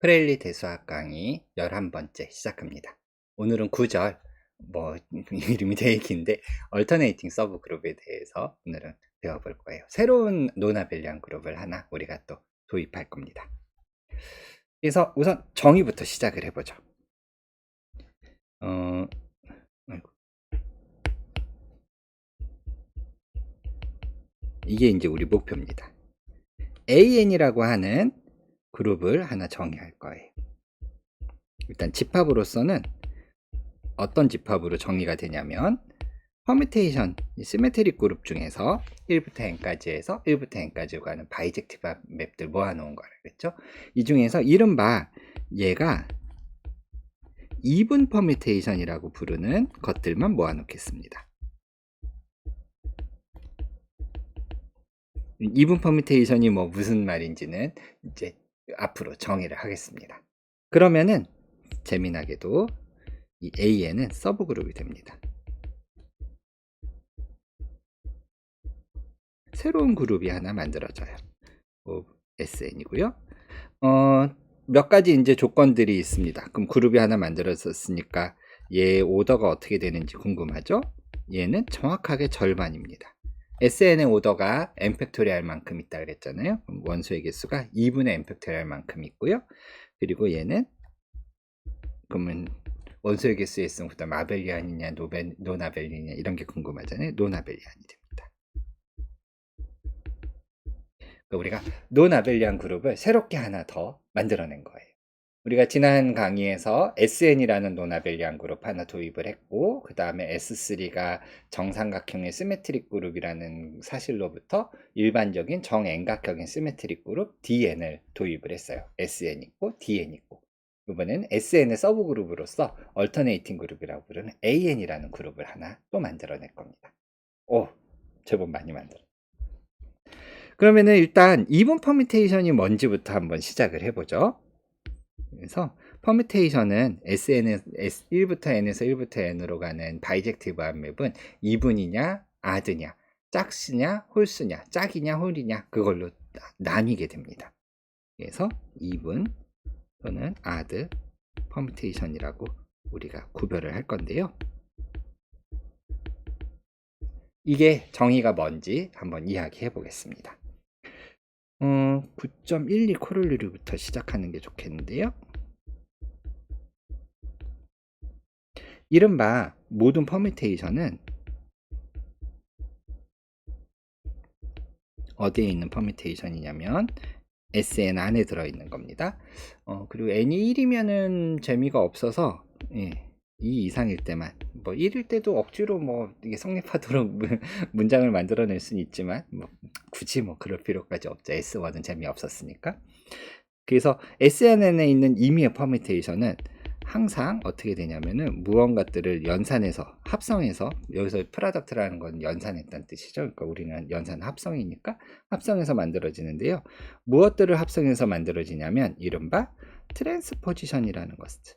프레일리 대수학 강의 11번째 시작합니다. 오늘은 구절, 이름이 되게 긴데, 얼터네이팅 서브 그룹에 대해서 오늘은 배워볼 거예요. 새로운 노나벨리안 그룹을 하나 우리가 또 도입할 겁니다. 그래서 우선 정의부터 시작을 해보죠. 이게 이제 우리 목표입니다. AN이라고 하는 그룹을 하나 정의할 거예요. 일단 집합으로서는 어떤 집합으로 정의가 되냐면 퍼뮤테이션, 시메트릭 그룹 중에서 1부터 n까지 해서 1부터 n까지로 가는 바이젝티브 맵들 모아놓은 거라 그랬죠. 이 중에서 이른바 얘가 이분 퍼뮤테이션이라고 부르는 것들만 모아놓겠습니다. 이분 퍼뮤테이션이 무슨 말인지는 이제 앞으로 정의를 하겠습니다. 그러면은 재미나게도 이 AN은 서브 그룹이 됩니다. 새로운 그룹이 하나 만들어져요. SN이고요. 몇 가지 이제 조건들이 있습니다. 그럼 그룹이 하나 만들어졌으니까 얘 오더가 어떻게 되는지 궁금하죠? 얘는 정확하게 절반입니다. SN의 오더가 n 팩토리알 만큼 있다 그랬잖아요. 그럼 원소의 개수가 2분의 n 팩토리알 만큼 있고요. 그리고 얘는 그러면 원소의 개수에 있으면 그다음 아벨리안이냐 노나벨리냐 이런 게 궁금하잖아요. 노나벨리안이 됩니다. 우리가 노나벨리안 그룹을 새롭게 하나 더 만들어낸 거예요. 우리가 지난 강의에서 SN이라는 노나벨리안 그룹 하나 도입을 했고, 그 다음에 S3가 정삼각형의 시메트릭 그룹이라는 사실로부터 일반적인 정N각형의 시메트릭 그룹 DN을 도입을 했어요. SN 있고 DN 있고, 이번에는 SN의 서브 그룹으로서 얼터네이팅 그룹이라고 부르는 AN이라는 그룹을 하나 또 만들어낼 겁니다. 제법 많이 만들어. 그러면은 일단 이분 퍼뮤테이션이 뭔지부터 한번 시작을 해보죠. 그래서 퍼뮤테이션은 S1부터 N에서 1부터 N으로 가는 바이젝티브 맵은 이분이냐 아드냐 짝수냐 홀수냐 짝이냐 홀이냐 그걸로 나뉘게 됩니다. 그래서 이분 또는 아드 퍼뮤테이션이라고 우리가 구별을 할 건데요. 이게 정의가 뭔지 한번 이야기해 보겠습니다. 9.12 코롤리루부터 시작하는 게 좋겠는데요. 이른바 모든 퍼뮤테이션은 어디에 있는 퍼뮤테이션이냐면 SN 안에 들어있는 겁니다. 그리고 n이 1이면은 재미가 없어서 2 이상일 때만 1일 때도 억지로 이게 성립하도록 문장을 만들어낼 수는 있지만 굳이 그럴 필요까지 없죠. S1은 재미없었으니까. 그래서 SNN에 있는 임의의 퍼뮤테이션은 항상 어떻게 되냐면은 무언가들을 연산해서 합성해서, 여기서 프로덕트라는 건 연산했다는 뜻이죠. 그러니까 우리는 연산 합성이니까 합성해서 만들어지는데요. 무엇들을 합성해서 만들어지냐면 이른바 트랜스포지션이라는 것을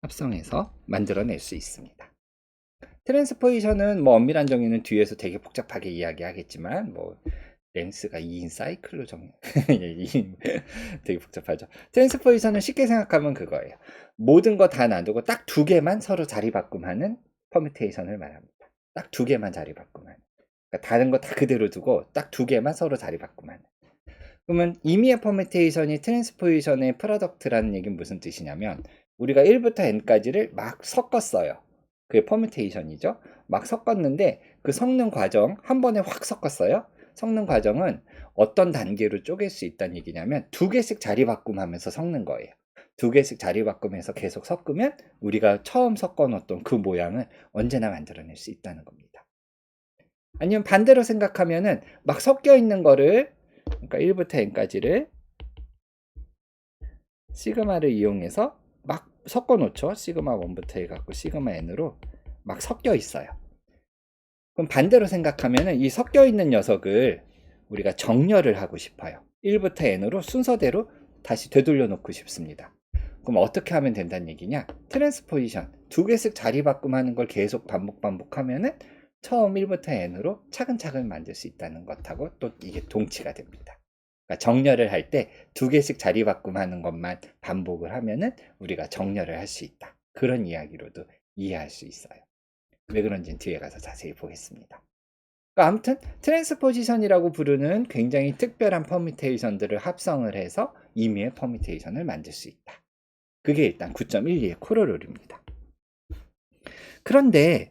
합성해서 만들어낼 수 있습니다. 트랜스포지션은 엄밀한 정의는 뒤에서 되게 복잡하게 이야기하겠지만 렌스가 2인 사이클로 되게 복잡하죠. 트랜스포지션은 쉽게 생각하면 그거예요. 모든 거 다 놔두고 딱 두 개만 서로 자리 바꿈하는 퍼뮤테이션을 말합니다. 딱 두 개만 자리 바꿈하는. 그러니까 다른 거 다 그대로 두고 딱 두 개만 서로 자리 바꿈하는. 그러면 임의의 퍼뮤테이션이 트랜스포지션의 프로덕트라는 얘기는 무슨 뜻이냐면 우리가 1부터 n까지를 막 섞었어요. 그게 퍼뮤테이션이죠. 막 섞었는데 그 섞는 과정 한 번에 확 섞었어요. 섞는 과정은 어떤 단계로 쪼갤 수 있다는 얘기냐면 두 개씩 자리 바꿈하면서 섞는 거예요. 두 개씩 자리 바꾸면서 계속 섞으면 우리가 처음 섞어 놓았던 그 모양을 언제나 만들어낼 수 있다는 겁니다. 아니면 반대로 생각하면은 막 섞여 있는 거를, 그러니까 1부터 n까지를 시그마를 이용해서 막 섞어 놓죠. 시그마 1부터 해갖고 시그마 n으로 막 섞여 있어요. 그럼 반대로 생각하면 이 섞여 있는 녀석을 우리가 정렬을 하고 싶어요. 1부터 n으로 순서대로 다시 되돌려 놓고 싶습니다. 그럼 어떻게 하면 된다는 얘기냐? 트랜스포지션 두 개씩 자리 바꿈하는 걸 계속 반복하면은 처음 1부터 n으로 차근차근 만들 수 있다는 것하고 또 이게 동치가 됩니다. 그러니까 정렬을 할 때 2개씩 자리 바꿈하는 것만 반복을 하면은 우리가 정렬을 할 수 있다. 그런 이야기로도 이해할 수 있어요. 왜 그런지는 뒤에 가서 자세히 보겠습니다. 그러니까 아무튼 트랜스포지션이라고 부르는 굉장히 특별한 퍼뮤테이션들을 합성을 해서 임의의 퍼뮤테이션을 만들 수 있다. 그게 일단 9.12의 코러롤입니다. 그런데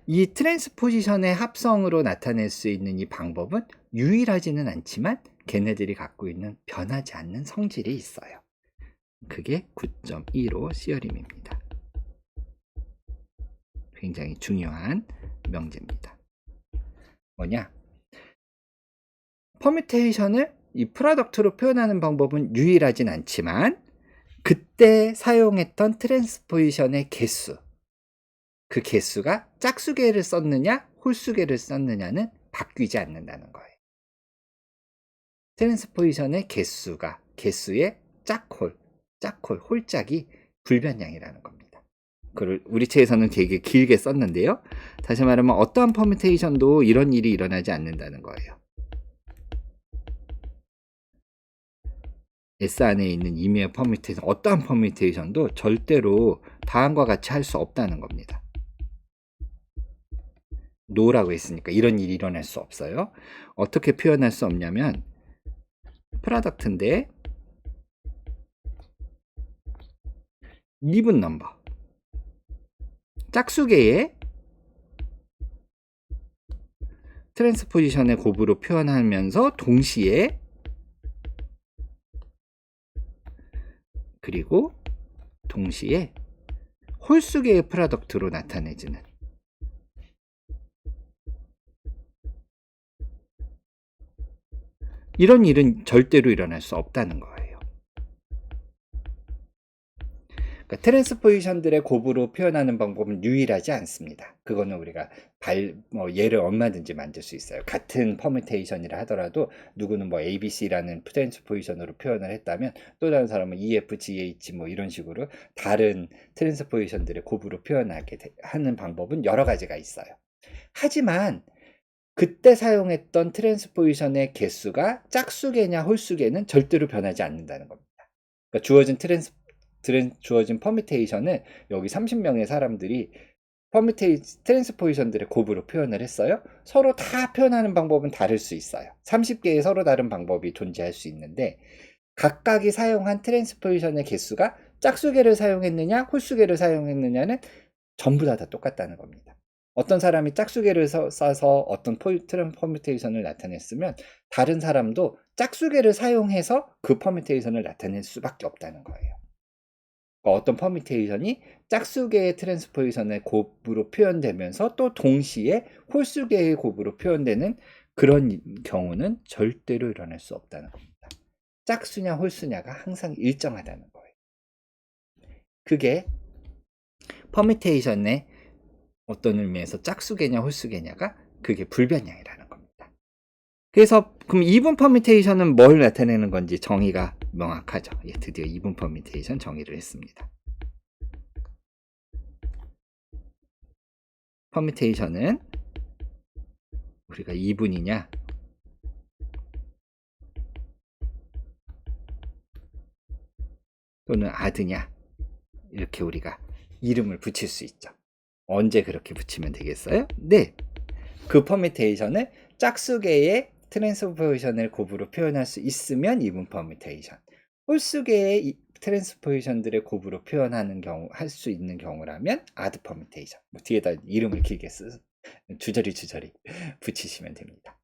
이 트랜스포지션의 합성으로 나타낼 수 있는 이 방법은 유일하지는 않지만 걔네들이 갖고 있는 변하지 않는 성질이 있어요. 그게 9.15 시어림입니다. 굉장히 중요한 명제입니다. 뭐냐? 퍼뮤테이션을 이 프로덕트로 표현하는 방법은 유일하진 않지만 그때 사용했던 트랜스포지션의 개수, 그 개수가 짝수개를 썼느냐 홀수개를 썼느냐는 바뀌지 않는다는 거예요. 트랜스포지션의 개수가 개수의 짝홀, 홀짝이 불변량이라는 겁니다. 그걸 우리 책에서는 되게 길게 썼는데요. 다시 말하면 어떠한 퍼뮤테이션도 이런 일이 일어나지 않는다는 거예요. S 안에 있는 임의의 퍼뮤테이션, 어떠한 퍼뮤테이션도 절대로 다음과 같이 할 수 없다는 겁니다. 노라고 했으니까 이런 일이 일어날 수 없어요. 어떻게 표현할 수 없냐면 프로덕트인데 even 넘버 짝수개의 트랜스포지션의 곱으로 표현하면서 동시에 그리고 동시에 홀수개의 프로덕트로 나타내지는 이런 일은 절대로 일어날 수 없다는 거예요. 그러니까 트랜스포지션들의 곱으로 표현하는 방법은 유일하지 않습니다. 그거는 우리가 예를 얼마든지 만들 수 있어요. 같은 퍼뮤테이션이라 하더라도 누구는 뭐 ABC라는 트랜스포지션으로 표현을 했다면 또 다른 사람은 EFGH 뭐 이런 식으로 다른 트랜스포지션들의 곱으로 표현하게 하는 방법은 여러 가지가 있어요. 하지만 그때 사용했던 트랜스포지션의 개수가 짝수개냐 홀수개는 절대로 변하지 않는다는 겁니다. 그러니까 주어진 퍼뮤테이션을 여기 30명의 사람들이 트랜스포지션들의 곱으로 표현을 했어요. 서로 다 표현하는 방법은 다를 수 있어요. 30개의 서로 다른 방법이 존재할 수 있는데 각각이 사용한 트랜스포지션의 개수가 짝수개를 사용했느냐 홀수개를 사용했느냐는 전부 다 똑같다는 겁니다. 어떤 사람이 짝수개를 써서 어떤 퍼뮤테이션을 나타냈으면 다른 사람도 짝수개를 사용해서 그 퍼뮤테이션을 나타낼 수밖에 없다는 거예요. 어떤 퍼뮤테이션이 짝수개의 트랜스포지션의 곱으로 표현되면서 또 동시에 홀수개의 곱으로 표현되는 그런 경우는 절대로 일어날 수 없다는 겁니다. 짝수냐 홀수냐가 항상 일정하다는 거예요. 그게 퍼뮤테이션의 어떤 의미에서 짝수개냐 홀수개냐가 그게 불변량이라는 겁니다. 그래서 그럼 이분 퍼뮤테이션은 뭘 나타내는 건지 정의가 명확하죠. 예, 드디어 이분 퍼뮤테이션 정의를 했습니다. 퍼뮤테이션은 우리가 이분이냐 또는 아드냐 이렇게 우리가 이름을 붙일 수 있죠. 언제 그렇게 붙이면 되겠어요? 네, 그 퍼뮤테이션을 짝수개의 트랜스포지션을 곱으로 표현할 수 있으면 이분 퍼뮤테이션, 홀수개의 트랜스포지션들의 곱으로 표현하는 경우, 할 수 있는 경우라면 아드 퍼뮤테이션. 뭐 뒤에다 이름을 길게 주저리 붙이시면 됩니다.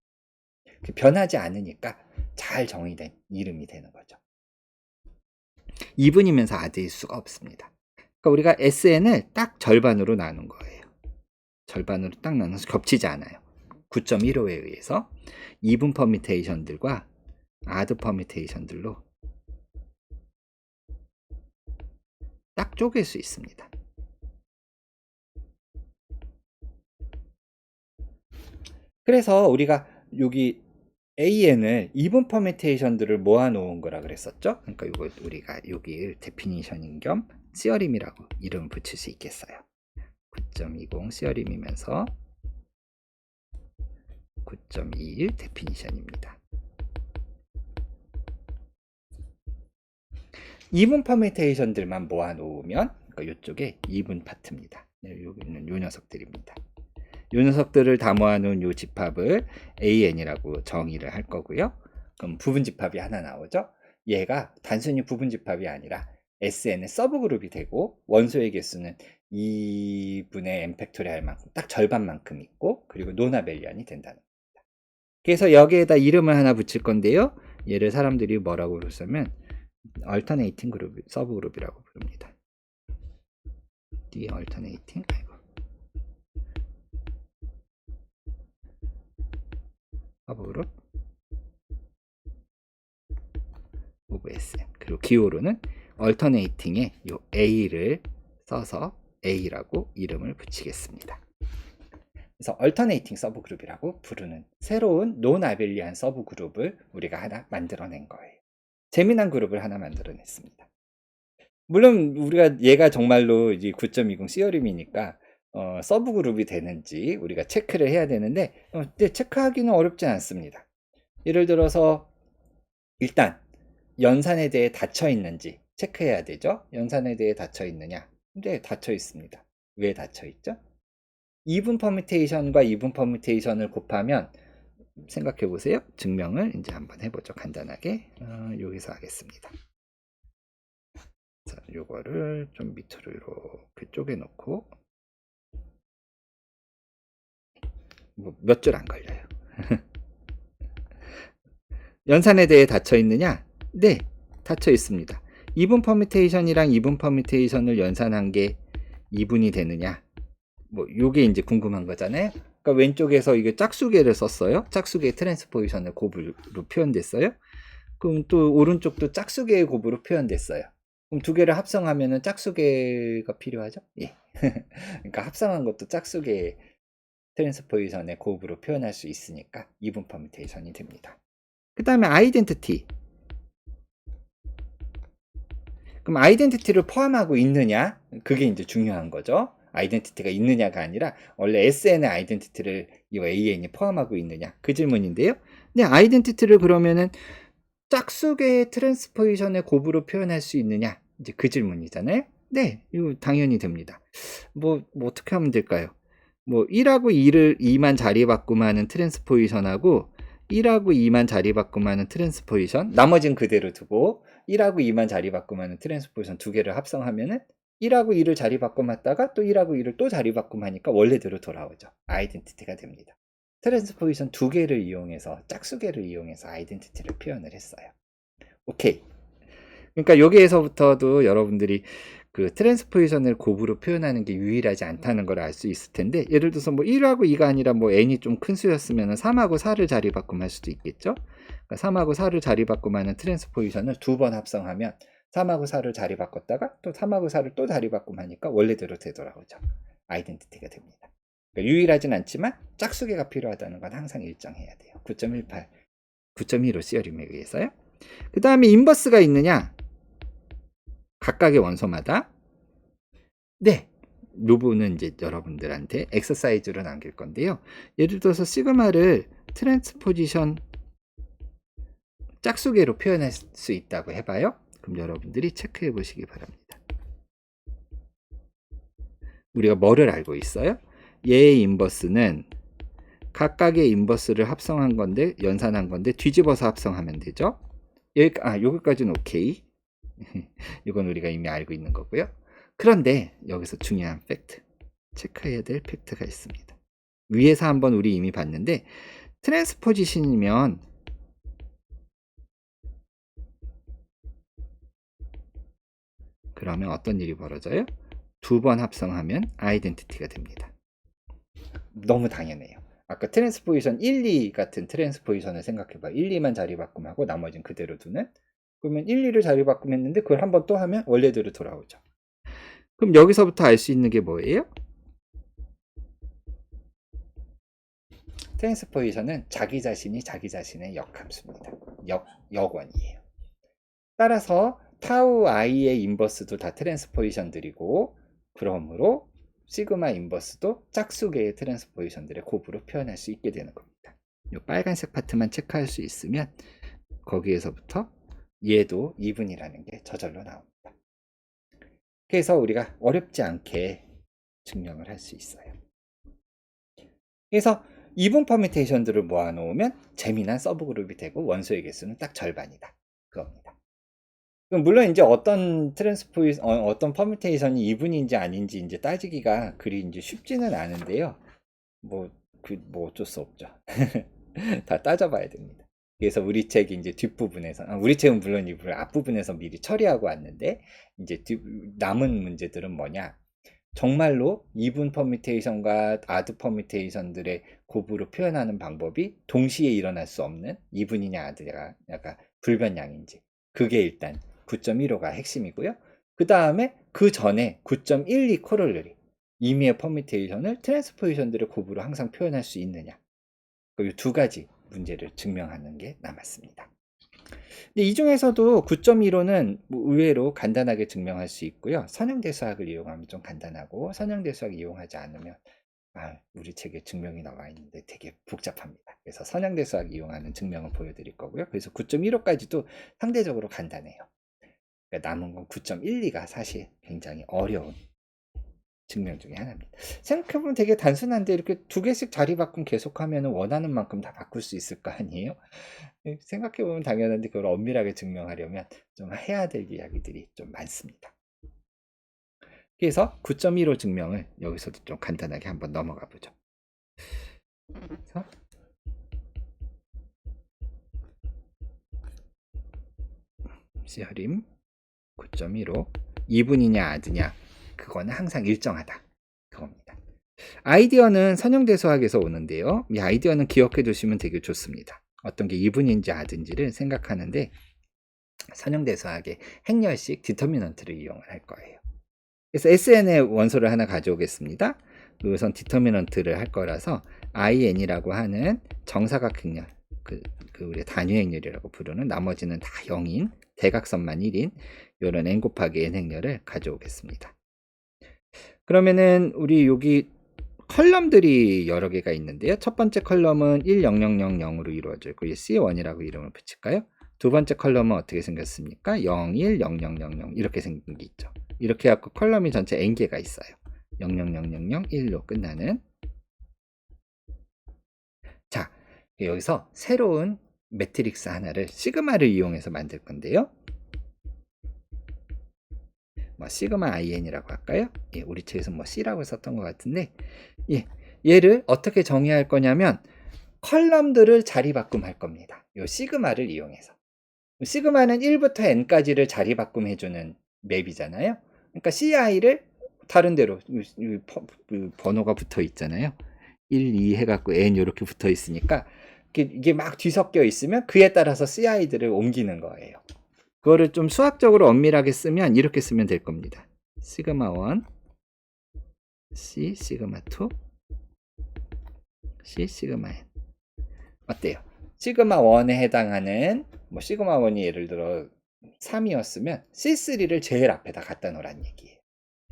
변하지 않으니까 잘 정의된 이름이 되는 거죠. 이분이면서 아드일 수가 없습니다. 그러니까 우리가 SN을 딱 절반으로 나눈 거예요. 절반으로 딱 나눠서 겹치지 않아요. 9.15에 의해서 이분 퍼뮤테이션들과 아드 퍼뮤테이션들로 딱 쪼갤 수 있습니다. 그래서 우리가 여기 AN을 이분 퍼뮤테이션들을 모아놓은 거라 그랬었죠. 그러니까 이거 우리가 여기 데피니션인 겸 시어림이라고 이름을 붙일 수 있겠어요. 9.20 시어림이면서 9.21 데피니션입니다. 이분 퍼뮤테이션들만 모아놓으면 그러니까 이쪽에 이분 파트입니다. 여기 있는 요 녀석들입니다. 요 녀석들을 다 모아놓은 요 집합을 AN이라고 정의를 할 거고요. 그럼 부분집합이 하나 나오죠. 얘가 단순히 부분집합이 아니라 SN의 서브그룹이 되고 원소의 개수는 2분의 n 팩토리알 만큼 딱 절반만큼 있고 그리고 노나벨리안이 된다는 겁니다. 그래서 여기에다 이름을 하나 붙일 건데요. 얘를 사람들이 뭐라고 부르냐면 alternating 그룹, 서브그룹이라고 부릅니다. D alternating 서브그룹 오브 SM. 그리고 기호로는 alternating에 요 A를 써서 A라고 이름을 붙이겠습니다. 그래서 alternating 서브그룹이라고 부르는 새로운 논아벨리안 서브그룹을 우리가 하나 만들어낸 거예요. 재미난 그룹을 하나 만들어냈습니다. 물론 우리가 얘가 정말로 이제 9.20 시어림이니까 서브그룹이 되는지 우리가 체크를 해야 되는데 근데 체크하기는 어렵지 않습니다. 예를 들어서 일단 연산에 대해 닫혀 있는지 체크해야 되죠. 연산에 대해 닫혀 있느냐? 근데 닫혀 있습니다. 왜 닫혀 있죠? 이분 퍼뮤테이션과 이분 퍼뮤테이션을 곱하면 생각해 보세요. 증명을 이제 한번 해보죠. 간단하게 여기서 하겠습니다. 자, 요거를 좀 밑으로 이렇게 쪼개놓고 뭐 몇 줄 안 걸려요. 연산에 대해 닫혀 있느냐? 네, 닫혀 있습니다. 이분 퍼뮤테이션이랑 이분 퍼뮤테이션을 연산한 게 2분이 되느냐? 뭐 요게 이제 궁금한 거잖아요. 그러니까 왼쪽에서 이게 짝수계를 썼어요. 짝수계 트랜스포지션을 곱으로 표현됐어요. 그럼 또 오른쪽도 짝수계의 곱으로 표현됐어요. 그럼 두 개를 합성하면은 짝수계가 필요하죠? 예. 그러니까 합성한 것도 짝수계 트랜스포지션의 곱으로 표현할 수 있으니까 이분 퍼뮤테이션이 됩니다. 그 다음에 아이덴티티. 그럼 아이덴티티를 포함하고 있느냐? 그게 이제 중요한 거죠. 아이덴티티가 있느냐가 아니라 원래 SN의 아이덴티티를 이 AN이 포함하고 있느냐 그 질문인데요. 근데 아이덴티티를 그러면은 짝수계의 트랜스포지션의 곱으로 표현할 수 있느냐 이제 그 질문이잖아요. 네, 이거 당연히 됩니다. 뭐 어떻게 하면 될까요? 뭐 1하고 2만 자리 바꿈하는 트랜스포지션하고 1하고 2만 자리 바꿈하는 트랜스포지션 나머지는 그대로 두고 1하고 2만 자리 바꿈하는 트랜스포지션 두 개를 합성하면은 1하고 2를 자리 바꿈하다가 또 1하고 2를 또 자리 바꿈하니까 원래대로 돌아오죠. 아이덴티티가 됩니다. 트랜스포지션 두 개를 이용해서 짝수계를 이용해서 아이덴티티를 표현을 했어요. 오케이. 그러니까 여기에서부터도 여러분들이 그 트랜스포지션을 곱으로 표현하는 게 유일하지 않다는 걸 알 수 있을 텐데 예를 들어서 뭐 1하고 2가 아니라 뭐 n이 좀 큰 수였으면 3하고 4를 자리 바꿈할 수도 있겠죠. 그러니까 3하고 4를 자리 바꿈하는 트랜스포지션을 두 번 합성하면 3하고 4를 자리 바꿨다가 또 3하고 4를 또 자리 바꿈하니까 원래대로 되돌아오죠. 아이덴티티가 됩니다. 그러니까 유일하진 않지만 짝수계가 필요하다는 건 항상 일정해야 돼요. 9.18, 9.15 시어림에 의해서요. 그 다음에 인버스가 있느냐? 각각의 원소마다. 네, 이 부분은 이제 여러분들한테 엑서사이즈로 남길 건데요. 예를 들어서 시그마를 트랜스포지션 짝수계로 표현할 수 있다고 해봐요. 그럼 여러분들이 체크해 보시기 바랍니다. 우리가 뭐를 알고 있어요? 얘의 인버스는 각각의 인버스를 합성한 건데 연산한 건데 뒤집어서 합성하면 되죠. 여기까지는 오케이. 이건 우리가 이미 알고 있는 거고요. 그런데 여기서 중요한 팩트, 체크해야 될 팩트가 있습니다. 위에서 한번 우리 이미 봤는데 트랜스포지션이면 그러면 어떤 일이 벌어져요? 두 번 합성하면 아이덴티티가 됩니다. 너무 당연해요. 아까 트랜스포지션 1, 2 같은 트랜스포지션을 생각해봐. 1, 2만 자리 바꿈하고 나머지는 그대로 두는. 그러면 1, 2를 자리 바꿈했는데 그걸 한번 또 하면 원래대로 돌아오죠. 그럼 여기서부터 알 수 있는 게 뭐예요? 트랜스포지션은 자기 자신이 자기 자신의 역함수입니다. 역원이에요. 따라서 타우 i의 인버스도 다 트랜스포지션들이고 그러므로 시그마 인버스도 짝수계의 트랜스포지션들의 곱으로 표현할 수 있게 되는 겁니다. 이 빨간색 파트만 체크할 수 있으면 거기에서부터 얘도 2분이라는 게 저절로 나옵니다. 그래서 우리가 어렵지 않게 증명을 할 수 있어요. 그래서 2분 퍼뮤테이션들을 모아놓으면 재미난 서브그룹이 되고 원소의 개수는 딱 절반이다. 그겁니다. 그럼 물론 이제 어떤 어떤 퍼뮤테이션이 2분인지 아닌지 이제 따지기가 그리 이제 쉽지는 않은데요. 뭐 어쩔 수 없죠. 다 따져봐야 됩니다. 그래서 우리 책이 이제 뒷부분에서, 우리 책은 물론 이 앞부분에서 미리 처리하고 왔는데, 이제 남은 문제들은 뭐냐? 정말로 2분 퍼뮤테이션과 아드 퍼뮤테이션들의 곱으로 표현하는 방법이 동시에 일어날 수 없는 2분이냐 아드가 약간 불변량인지, 그게 일단 9.15가 핵심이고요. 그 다음에 그 전에 9.12 코롤러리, 이미의 퍼뮤테이션을 트랜스포지션들의 곱으로 항상 표현할 수 있느냐, 이 두 가지 문제를 증명하는 게 남았습니다. 근데 이 중에서도 9.15는 뭐 의외로 간단하게 증명할 수 있고요. 선형대수학을 이용하면 좀 간단하고, 선형대수학 이용하지 않으면 우리 책에 증명이 나와 있는데 되게 복잡합니다. 그래서 선형대수학 이용하는 증명을 보여드릴 거고요. 그래서 9.15까지도 상대적으로 간단해요. 그러니까 남은 건 9.12가 사실 굉장히 어려운 증명 중에 하나입니다. 생각해보면 되게 단순한데 이렇게 두 개씩 자리 바꿈 계속하면 원하는 만큼 다 바꿀 수 있을 거 아니에요? 생각해보면 당연한데 그걸 엄밀하게 증명하려면 좀 해야 될 이야기들이 좀 많습니다. 그래서 9.15 증명을 여기서도 좀 간단하게 한번 넘어가 보죠. 그래서 시어림 9.15 2분이냐 아드냐, 그거는 항상 일정하다, 그겁니다. 아이디어는 선형대수학에서 오는데요. 이 아이디어는 기억해 두시면 되게 좋습니다. 어떤 게 2분인지 아든지를 생각하는데 선형대수학의 행렬식 디터미넌트를 이용을 할 거예요. 그래서 SN의 원소를 하나 가져오겠습니다. 우선 디터미넌트를 할 거라서 IN이라고 하는 정사각 행렬, 우리 단위 행렬이라고 부르는, 나머지는 다 0인 대각선만 1인 이런 n 곱하기 n 행렬을 가져오겠습니다. 그러면은 우리 여기 컬럼들이 여러 개가 있는데요. 첫 번째 컬럼은 10000으로 이루어져 있고 C1이라고 이름을 붙일까요? 두 번째 컬럼은 어떻게 생겼습니까? 01, 0000 이렇게 생긴 게 있죠. 이렇게 해갖고 컬럼이 전체 n개가 있어요. 00001로 끝나는. 자, 여기서 새로운 매트릭스 하나를 시그마를 이용해서 만들 건데요. 뭐 시그마 IN이라고 할까요? 예, 우리 책에서 뭐 C라고 썼던 것 같은데, 예, 얘를 어떻게 정의할 거냐면 컬럼들을 자리 바꿈할 겁니다. 요 시그마를 이용해서. 시그마는 1부터 n까지를 자리 바꿈해주는 맵이잖아요. 그러니까 CI를 다른 데로 번호가 붙어 있잖아요. 1, 2 해갖고 n 이렇게 붙어 있으니까 이게 막 뒤섞여 있으면 그에 따라서 CI들을 옮기는 거예요. 그거를 좀 수학적으로 엄밀하게 쓰면 이렇게 쓰면 될 겁니다. 시그마 1, C 시그마 2, C 시그마 n. 어때요? 시그마 1에 해당하는 뭐 시그마 1이 예를 들어 3이었으면 C3를 제일 앞에다 갖다 놓으란 얘기예요.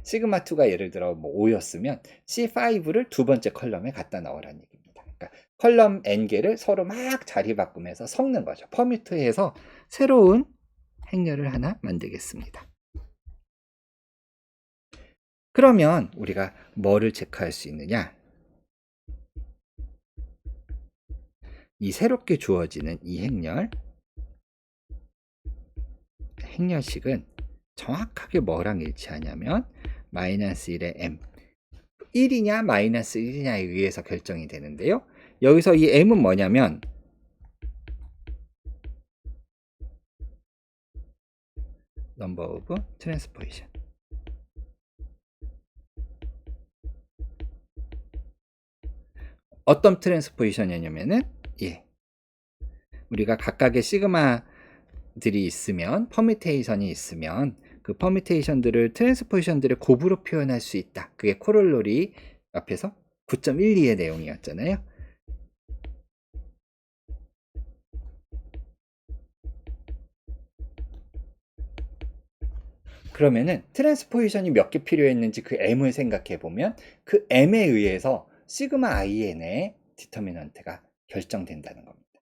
시그마 2가 예를 들어 뭐 5였으면 C5를 두 번째 컬럼에 갖다 넣으란 얘기입니다. 그러니까 컬럼 n개를 서로 막 자리 바꾸면서 섞는 거죠. 퍼뮤트해서 새로운 행렬을 하나 만들겠습니다. 그러면 우리가 뭐를 체크할 수 있느냐? 이 새롭게 주어지는 이 행렬식은 정확하게 뭐랑 일치하냐면 마이너스 1의 m, 1이냐 마이너스 1이냐에 의해서 결정이 되는데요. 여기서 이 m은 뭐냐면 number of transposition. 어떤 트랜스포지션이냐면은 우리가 각각의 시그마들이 있으면, 퍼뮤테이션이 있으면 그 퍼뮤테이션들을 트랜스포지션들의 곱으로 표현할 수 있다. 그게 코롤러리 앞에서 9.12의 내용이었잖아요. 그러면은 트랜스포지션이 몇 개 필요했는지 그 m을 생각해 보면 그 m에 의해서 시그마 in의 디터미넌트가 결정된다는 겁니다.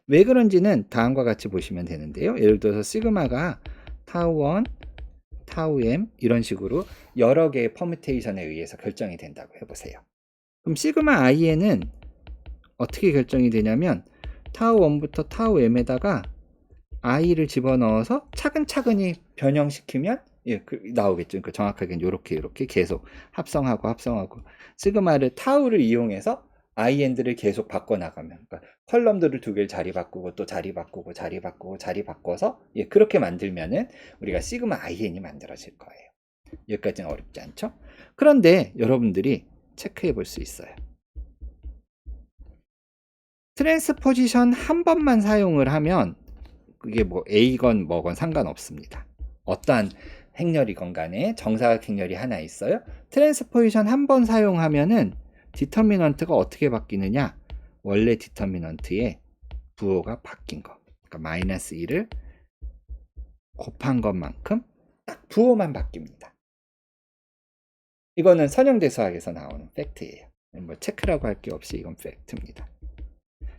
왜 그런지는 다음과 같이 보시면 되는데요. 예를 들어서 시그마가 타우1, 타우 m 이런 식으로 여러 개의 퍼뮤테이션에 의해서 결정이 된다고 해보세요. 그럼 시그마 i에는 어떻게 결정이 되냐면 타우1부터 타우 m에다가 i를 집어넣어서 차근차근히 변형시키면 나오겠죠. 그러니까 정확하게 이렇게 계속 합성하고 시그마를 타우를 이용해서 i엔드를 계속 바꿔나가면, 그러니까 컬럼들을 두 개를 자리 바꾸고 또 자리 바꿔서 그렇게 만들면은 우리가 시그마 in이 만들어질 거예요. 여기까지는 어렵지 않죠? 그런데 여러분들이 체크해 볼 수 있어요. 트랜스포지션 한 번만 사용을 하면 그게 뭐 A건 뭐건 상관없습니다. 어떠한 행렬이건 간에 정사각 행렬이 하나 있어요. 트랜스포지션 한 번 사용하면은 디터미넌트가 어떻게 바뀌느냐? 원래 디터미넌트의 부호가 바뀐 거. 그러니까 마이너스 1을 곱한 것만큼 딱 부호만 바뀝니다. 이거는 선형대수학에서 나오는 팩트예요. 뭐 체크라고 할 게 없이 이건 팩트입니다.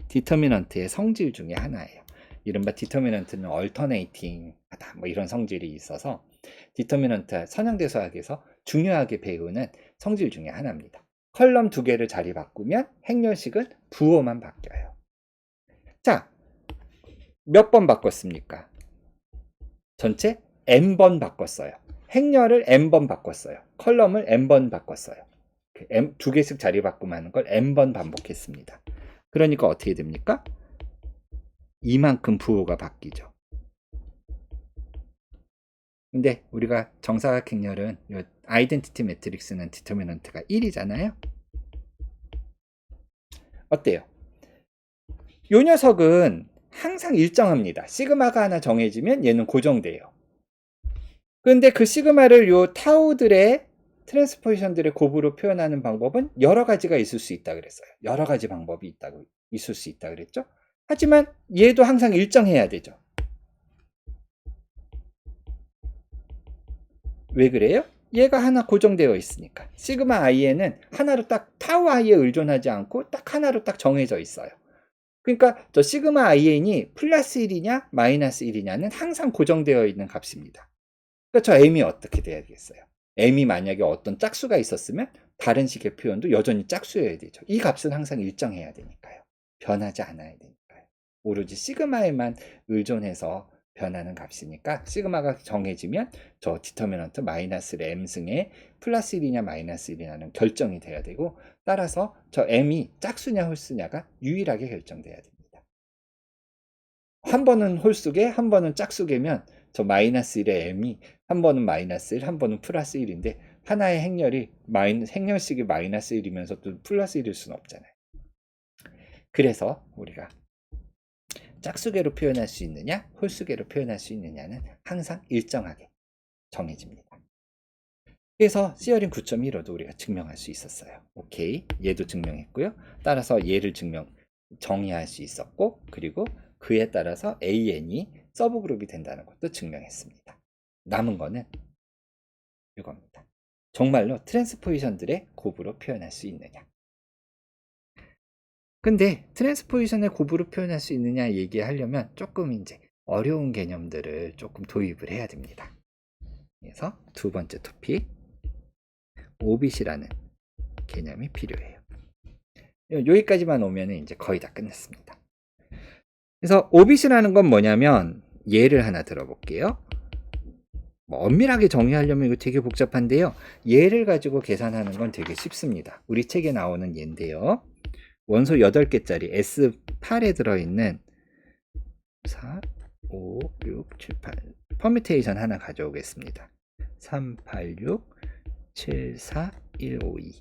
디터미넌트의 성질 중에 하나예요. 이른바 디터미넌트는 얼터네이팅하다 뭐 이런 성질이 있어서 디터미넌트 선형대수학에서 중요하게 배우는 성질 중에 하나입니다. 컬럼 두 개를 자리 바꾸면 행렬식은 부호만 바뀌어요. 자, 몇 번 바꿨습니까? 전체 n번 바꿨어요. 행렬을 n번 바꿨어요. 컬럼을 n번 바꿨어요. 두 개씩 자리 바꾸면 하는 걸 n번 반복했습니다. 그러니까 어떻게 됩니까? 이만큼 부호가 바뀌죠. 근데 우리가 정사각 행렬은 아이덴티티 매트릭스는 디터미넌트가 1이잖아요. 어때요? 요 녀석은 항상 일정합니다. 시그마가 하나 정해지면 얘는 고정돼요. 근데 그 시그마를 요 타우들의 트랜스포지션들의 곱으로 표현하는 방법은 여러 가지가 있을 수 있다 그랬어요. 여러 가지 방법이 있을 수 있다 그랬죠. 하지만 얘도 항상 일정해야 되죠. 왜 그래요? 얘가 하나 고정되어 있으니까. 시그마 i에는 하나로 딱 타우 i에 의존하지 않고 딱 하나로 딱 정해져 있어요. 그러니까 저 시그마 in이 플러스 1이냐 마이너스 1이냐는 항상 고정되어 있는 값입니다. 그러니까 저 m이 어떻게 돼야겠어요? m이 만약에 어떤 짝수가 있었으면 다른 식의 표현도 여전히 짝수여야 되죠. 이 값은 항상 일정해야 되니까요. 변하지 않아야 되니까요. 오로지 시그마에만 의존해서 변하는 값이니까 시그마가 정해지면 저 디터미넌트 마이너스 m승에 플러스 1이냐 마이너스 1이냐는 결정이 돼야 되고, 따라서 저 m이 짝수냐 홀수냐가 유일하게 결정돼야 됩니다. 한 번은 홀수계, 한 번은 짝수계면 저 마이너스 1의 m이 한 번은 마이너스 1, 한 번은 플러스 1인데 하나의 행렬이 행렬식이 마이너스 1이면서 또 플러스 1일 수는 없잖아요. 그래서 우리가 짝수계로 표현할 수 있느냐 홀수계로 표현할 수 있느냐는 항상 일정하게 정해집니다. 그래서 시어링 9.15도 우리가 증명할 수 있었어요. 오케이, 얘도 증명했고요. 따라서 얘를 정의할 수 있었고, 그리고 그에 따라서 AN이 서브그룹이 된다는 것도 증명했습니다. 남은 거는 이겁니다. 정말로 트랜스포지션들의 곱으로 표현할 수 있느냐. 근데 트랜스포지션의 곱으로 표현할 수 있느냐 얘기하려면 조금 이제 어려운 개념들을 조금 도입을 해야 됩니다. 그래서 두 번째 토픽, 오빗이라는 개념이 필요해요. 여기까지만 오면 이제 거의 다 끝났습니다. 그래서 오빗이라는 건 뭐냐면, 예를 하나 들어볼게요. 엄밀하게 정의하려면 이거 되게 복잡한데요. 예를 가지고 계산하는 건 되게 쉽습니다. 우리 책에 나오는 예인데요. 원소 8개짜리 S8에 들어있는 4, 5, 6, 7, 8 퍼뮤테이션 하나 가져오겠습니다. 3, 8, 6, 7, 4, 1, 5, 2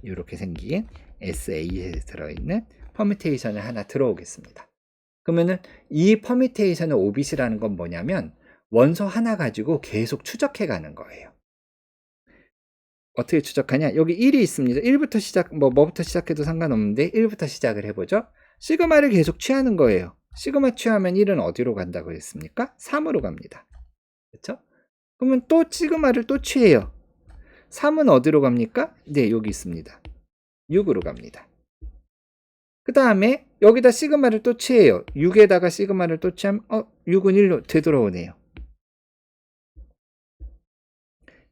이렇게 생긴 S8에 들어있는 퍼뮤테이션을 하나 들어오겠습니다. 그러면은 이 퍼뮤테이션의 오빗이라는 건 뭐냐면 원소 하나 가지고 계속 추적해 가는 거예요. 어떻게 추적하냐? 여기 1이 있습니다. 1부터 뭐부터 시작해도 상관없는데 1부터 시작을 해보죠. 시그마를 계속 취하는 거예요. 시그마 취하면 1은 어디로 간다고 했습니까? 3으로 갑니다. 그렇죠? 그러면 또 시그마를 또 취해요. 3은 어디로 갑니까? 네, 여기 있습니다. 6으로 갑니다. 그 다음에 여기다 시그마를 또 취해요. 6에다가 시그마를 또 취하면 6은 1로 되돌아오네요.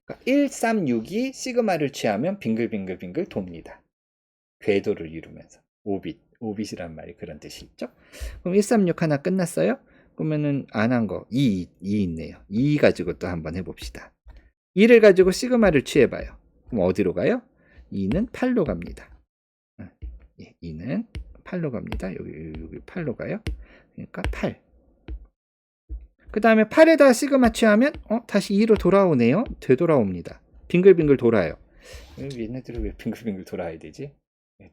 그러니까 136이 시그마를 취하면 빙글빙글빙글 돕니다. 궤도를 이루면서. 오빗이란 말이 그런 뜻이 있죠. 그럼 136 하나 끝났어요? 그러면은 안 한 거 2 있네요. 2 가지고 또 한번 해봅시다. 2를 가지고 시그마를 취해봐요. 그럼 어디로 가요? 2는 8로 갑니다. 2는 8로 갑니다. 여기 8로 가요. 그러니까 8. 그 다음에 8에다 시그마 취하면 다시 2로 돌아오네요. 되돌아옵니다. 빙글빙글 돌아요. 얘네들은 왜 빙글빙글 돌아야 되지?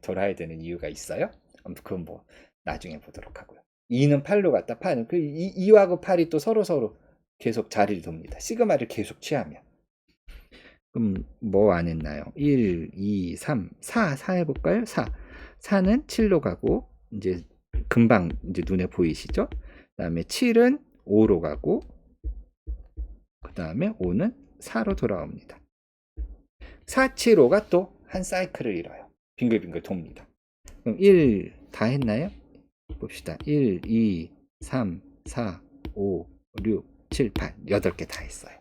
돌아야 되는 이유가 있어요? 그건 뭐 나중에 보도록 하고요. 2는 8로 갔다 8은 2하고 8이 또 서로 계속 자리를 돕니다. 시그마를 계속 취하면. 그럼 뭐 안 했나요? 1, 2, 3, 4 해볼까요? 4는 7로 가고 이제 금방 이제 눈에 보이시죠? 그 다음에 7은 5로 가고 그 다음에 5는 4로 돌아옵니다. 4, 7, 5가 또 한 사이클을 이뤄요. 빙글빙글 돕니다. 그럼 1 다 했나요? 봅시다. 1, 2, 3, 4, 5, 6, 7, 8 8개 다 했어요.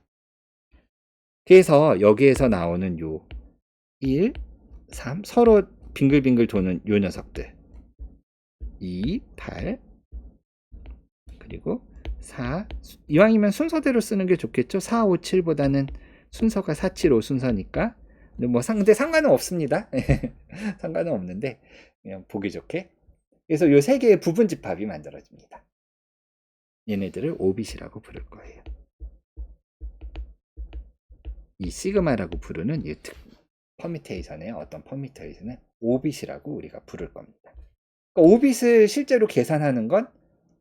그래서 여기에서 나오는 요 1, 3 서로 빙글빙글 도는 요 녀석들 2, 8 그리고 4 이왕이면 순서대로 쓰는 게 좋겠죠. 4, 5, 7보다는 순서가 4, 7, 5 순서니까 뭐 근데 상관은 없습니다. 상관은 없는데 그냥 보기 좋게 그래서 요 세 개의 부분 집합이 만들어집니다. 얘네들을 오빗이라고 부를 거예요. 이 시그마라고 부르는 이 퍼미테이션의 어떤 퍼미테이션은 오빗이라고 우리가 부를 겁니다. 그러니까 오빗을 실제로 계산하는 건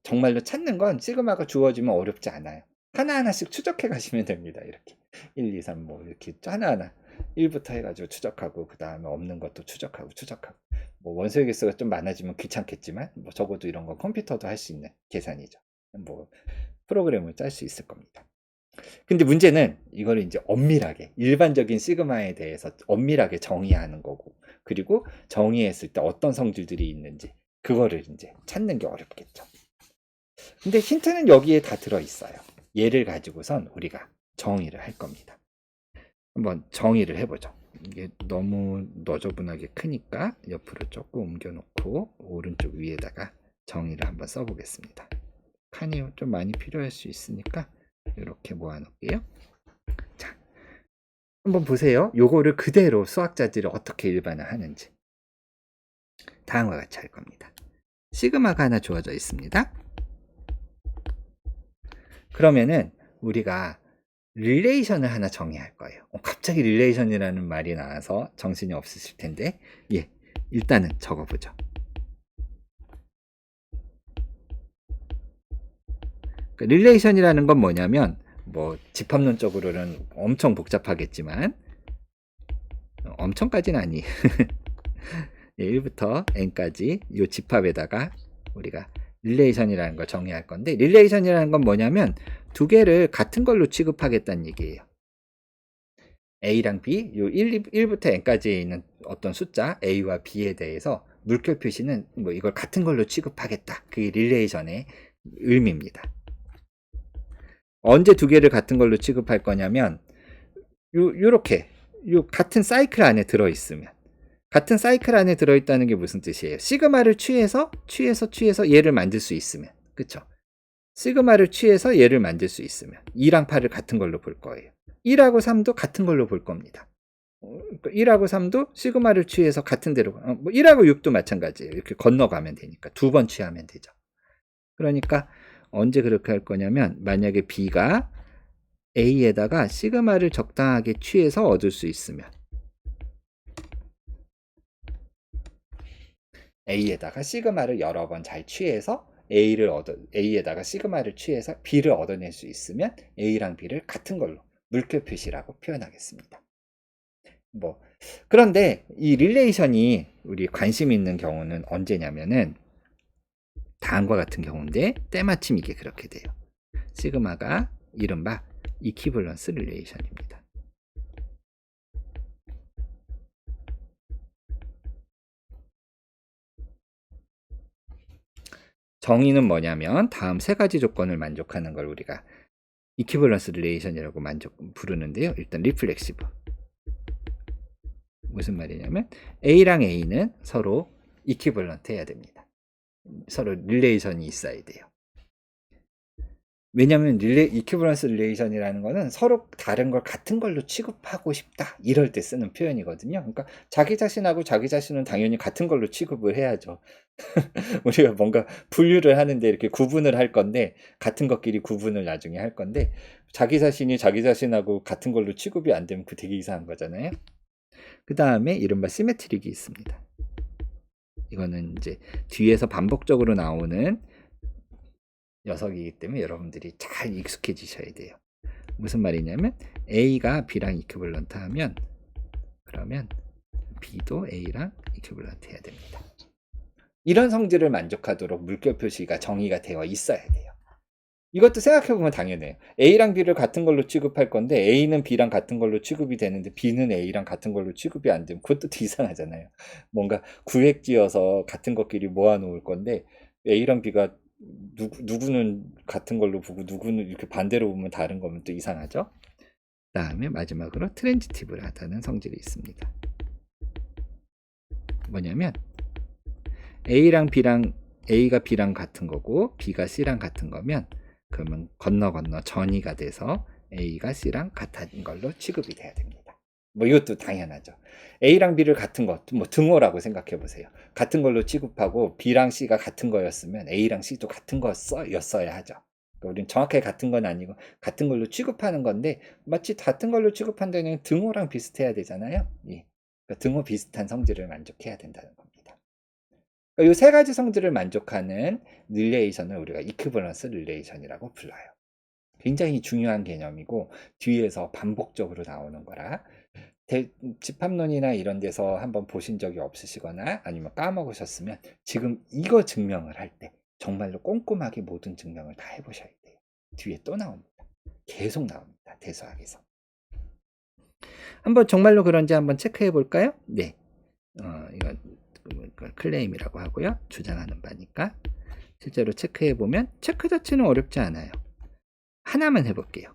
정말로 찾는 건 시그마가 주어지면 어렵지 않아요. 하나하나씩 추적해 가시면 됩니다. 이렇게 1, 2, 3 뭐 이렇게 하나하나 1부터 해가지고 추적하고 그 다음에 없는 것도 추적하고 뭐 원소의 개수가 좀 많아지면 귀찮겠지만 뭐 적어도 이런 건 컴퓨터도 할 수 있는 계산이죠. 뭐 프로그램을 짤 수 있을 겁니다. 근데 문제는 이걸 이제 엄밀하게 일반적인 시그마에 대해서 엄밀하게 정의하는 거고 그리고 정의했을 때 어떤 성질들이 있는지 그거를 이제 찾는 게 어렵겠죠. 근데 힌트는 여기에 다 들어있어요. 얘를 가지고선 우리가 정의를 할 겁니다. 한번 정의를 해보죠. 이게 너무 너저분하게 크니까 옆으로 조금 옮겨놓고 오른쪽 위에다가 정의를 한번 써보겠습니다. 칸이 좀 많이 필요할 수 있으니까 이렇게 모아놓을게요. 자, 한번 보세요. 요거를 그대로 수학자들이 어떻게 일반화하는지. 다음과 같이 할 겁니다. 시그마가 하나 주어져 있습니다. 그러면은 우리가 릴레이션을 하나 정의할 거예요. 갑자기 릴레이션이라는 말이 나와서 정신이 없으실 텐데 일단은 적어보죠. 릴레이션이라는 건 뭐냐면 뭐 집합론적으로는 엄청 복잡하겠지만 엄청까지는 아니에요. 1부터 n까지 이 집합에다가 우리가 릴레이션이라는 걸 정의할 건데 릴레이션이라는 건 뭐냐면 두 개를 같은 걸로 취급하겠다는 얘기예요. A랑 B, 요 1부터 n까지 있는 어떤 숫자 A와 B에 대해서 물결 표시는 뭐 이걸 같은 걸로 취급하겠다. 그게 릴레이션의 의미입니다. 언제 두 개를 같은 걸로 취급할 거냐면 요렇게 같은 사이클 안에 들어있으면 같은 사이클 안에 들어있다는 게 무슨 뜻이에요? 시그마를 취해서 얘를 만들 수 있으면 그쵸? 시그마를 취해서 얘를 만들 수 있으면 2랑 8을 같은 걸로 볼 거예요. 1하고 3도 같은 걸로 볼 겁니다. 1하고 3도 시그마를 취해서 같은 대로 뭐 1하고 6도 마찬가지예요. 이렇게 건너가면 되니까 두 번 취하면 되죠. 그러니까 언제 그렇게 할 거냐면 만약에 B가 A에다가 시그마를 적당하게 취해서 얻을 수 있으면 A에다가 시그마를 여러 번 잘 취해서 A에다가 시그마를 취해서 B를 얻어낼 수 있으면 A랑 B를 같은 걸로 물결 표시라고 표현하겠습니다. 그런데 이 릴레이션이 우리 관심 있는 경우는 언제냐면은 다음과 같은 경우인데 때마침 이게 그렇게 돼요. 시그마가 이른바 이퀴벌런스 릴레이션입니다. 정의는 뭐냐면 다음 세 가지 조건을 만족하는 걸 우리가 이퀴벌런스 릴레이션이라고 부르는데요. 일단 리플렉시브. 무슨 말이냐면 A랑 A는 서로 이퀴벌런트 해야 됩니다. 서로 릴레이션이 있어야 돼요. 왜냐면 이퀴벌런스 릴레이션이라는 거는 서로 다른 걸 같은 걸로 취급하고 싶다 이럴 때 쓰는 표현이거든요. 그러니까 자기 자신하고 자기 자신은 당연히 같은 걸로 취급을 해야죠. 우리가 뭔가 분류를 하는데 이렇게 구분을 할 건데 같은 것끼리 구분을 나중에 할 건데 자기 자신이 자기 자신하고 같은 걸로 취급이 안 되면 그 되게 이상한 거잖아요. 그 다음에 이른바 시메트릭이 있습니다. 이거는 이제 뒤에서 반복적으로 나오는 녀석이기 때문에 여러분들이 잘 익숙해지셔야 돼요. 무슨 말이냐면 A가 B랑 이퀴벌런트 하면 그러면 B도 A랑 이퀴벌런트 해야 됩니다. 이런 성질을 만족하도록 물결 표시가 정의가 되어 있어야 돼요. 이것도 생각해보면 당연해요. A랑 B를 같은 걸로 취급할 건데 A는 B랑 같은 걸로 취급이 되는데 B는 A랑 같은 걸로 취급이 안 되면 그것도 이상하잖아요. 뭔가 구획지어서 같은 것끼리 모아놓을 건데 A랑 B가 누구는 같은 걸로 보고 누구는 이렇게 반대로 보면 다른 거면 또 이상하죠. 그 다음에 마지막으로 트랜지티브하다는 성질이 있습니다. 뭐냐면 A랑 B랑 A가 B랑 같은 거고 B가 C랑 같은 거면 그러면 건너 전이가 돼서 A가 C랑 같은 걸로 취급이 돼야 됩니다. 뭐 이것도 당연하죠. A랑 B를 같은 것, 뭐 등호라고 생각해 보세요. 같은 걸로 취급하고 B랑 C가 같은 거였으면 A랑 C도 같은 거였어야 하죠. 그러니까 우리는 정확하게 같은 건 아니고 같은 걸로 취급하는 건데 마치 같은 걸로 취급한다는 등호랑 비슷해야 되잖아요. 예. 그러니까 등호 비슷한 성질을 만족해야 된다는 겁니다. 그러니까 이 세 가지 성질을 만족하는 릴레이션을 우리가 이퀴벌런스 릴레이션이라고 불러요. 굉장히 중요한 개념이고 뒤에서 반복적으로 나오는 거라 집합론이나 이런 데서 한번 보신 적이 없으시거나 아니면 까먹으셨으면 지금 이거 증명을 할 때 정말로 꼼꼼하게 모든 증명을 다 해보셔야 돼요. 뒤에 또 나옵니다. 계속 나옵니다. 대수학에서. 한번 정말로 그런지 한번 체크해 볼까요? 네. 이건 클레임이라고 하고요. 주장하는 바니까. 실제로 체크해 보면 체크 자체는 어렵지 않아요. 하나만 해볼게요.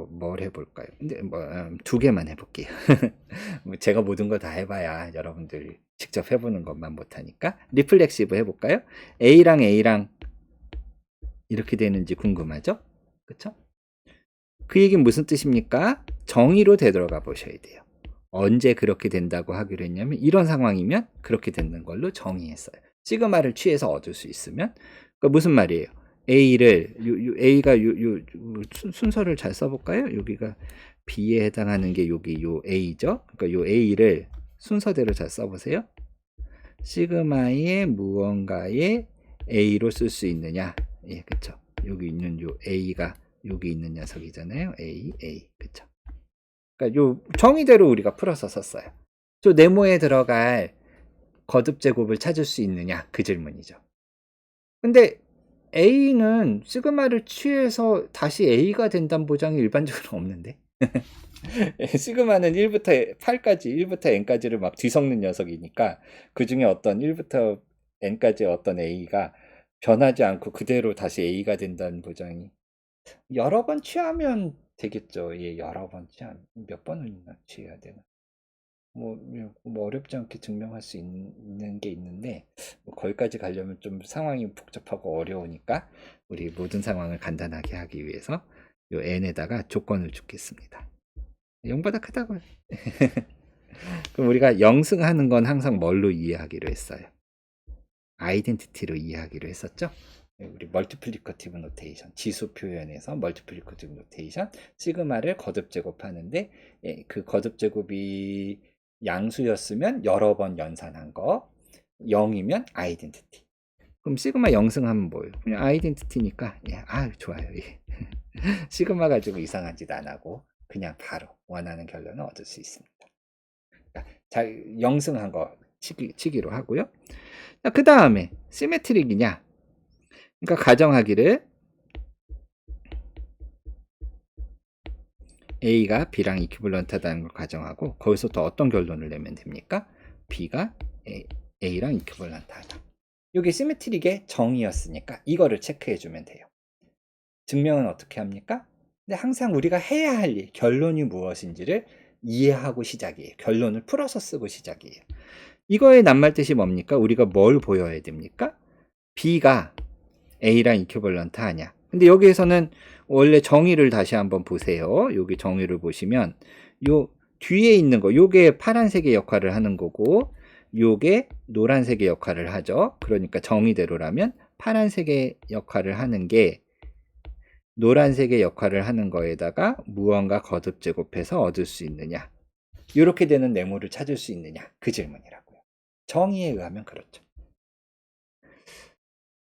뭘 해볼까요? 근데 두 개만 해볼게요. 제가 모든 걸 다 해봐야 여러분들 직접 해보는 것만 못하니까 리플렉시브 해볼까요? A랑 A랑 이렇게 되는지 궁금하죠? 그쵸? 그 얘기는 무슨 뜻입니까? 정의로 되돌아가 보셔야 돼요. 언제 그렇게 된다고 하기로 했냐면 이런 상황이면 그렇게 되는 걸로 정의했어요. 시그마를 취해서 얻을 수 있으면 그러니까 무슨 말이에요? A를 A가 순서를 잘 써볼까요? 여기가 B에 해당하는 게 여기 요 A죠. 그러니까 요 A를 순서대로 잘 써보세요. 시그마의 무언가의 A로 쓸 수 있느냐? 예, 그쵸. 여기 있는 요 A가 여기 있는 녀석이잖아요. A, 그쵸. 그러니까 요 정의대로 우리가 풀어서 썼어요. 저 네모에 들어갈 거듭 제곱을 찾을 수 있느냐? 그 질문이죠. 근데 A는 시그마를 취해서 다시 A가 된다는 보장이 일반적으로 없는데 시그마는 1부터 8까지 1부터 n까지를 막 뒤섞는 녀석이니까 그 중에 어떤 1부터 n까지 어떤 A가 변하지 않고 그대로 다시 A가 된다는 보장이 여러 번 취하면 되겠죠. 예, 여러 번 몇 번을 취해야 되나? 뭐 어렵지 않게 증명할 수 있는 게 있는데 뭐 거기까지 가려면 좀 상황이 복잡하고 어려우니까 우리 모든 상황을 간단하게 하기 위해서 요 n에다가 조건을 주겠습니다. 0보다 크다고요. 그럼 우리가 영승하는 건 항상 뭘로 이해하기로 했어요? 아이덴티티로 이해하기로 했었죠? 우리 멀티플리커티브 노테이션, 지수 표현에서 멀티플리커티브 노테이션, 시그마를 거듭 제곱하는데 그 거듭 제곱이 양수였으면 여러 번 연산한 거, 0이면 아이덴티티. 그럼 시그마 영승하면 뭐예요? 그냥 아이덴티티니까 좋아요. 시그마 가지고 이상한 짓 안 하고 그냥 바로 원하는 결론을 얻을 수 있습니다. 잘 영승한 거 치기로 하고요. 그 다음에 시메트릭이냐? 그러니까 가정하기를 A가 B랑 이퀴벌런트하다는 걸 가정하고 거기서 또 어떤 결론을 내면 됩니까? B가 A랑 이퀴벌런트하다. 이게 시메트릭의 정의였으니까 이거를 체크해주면 돼요. 증명은 어떻게 합니까? 근데 항상 우리가 해야 할 일, 결론이 무엇인지를 이해하고 시작이에요. 결론을 풀어서 쓰고 시작이에요. 이거의 낱말뜻이 뭡니까? 우리가 뭘 보여야 됩니까? B가 A랑 이퀴벌런트 하냐. 근데 여기에서는 원래 정의를 다시 한번 보세요. 여기 정의를 보시면 요 뒤에 있는 거, 요게 파란색의 역할을 하는 거고 요게 노란색의 역할을 하죠. 그러니까 정의대로라면 파란색의 역할을 하는 게 노란색의 역할을 하는 거에다가 무언가 거듭 제곱해서 얻을 수 있느냐. 이렇게 되는 네모를 찾을 수 있느냐. 그 질문이라고요. 정의에 의하면 그렇죠.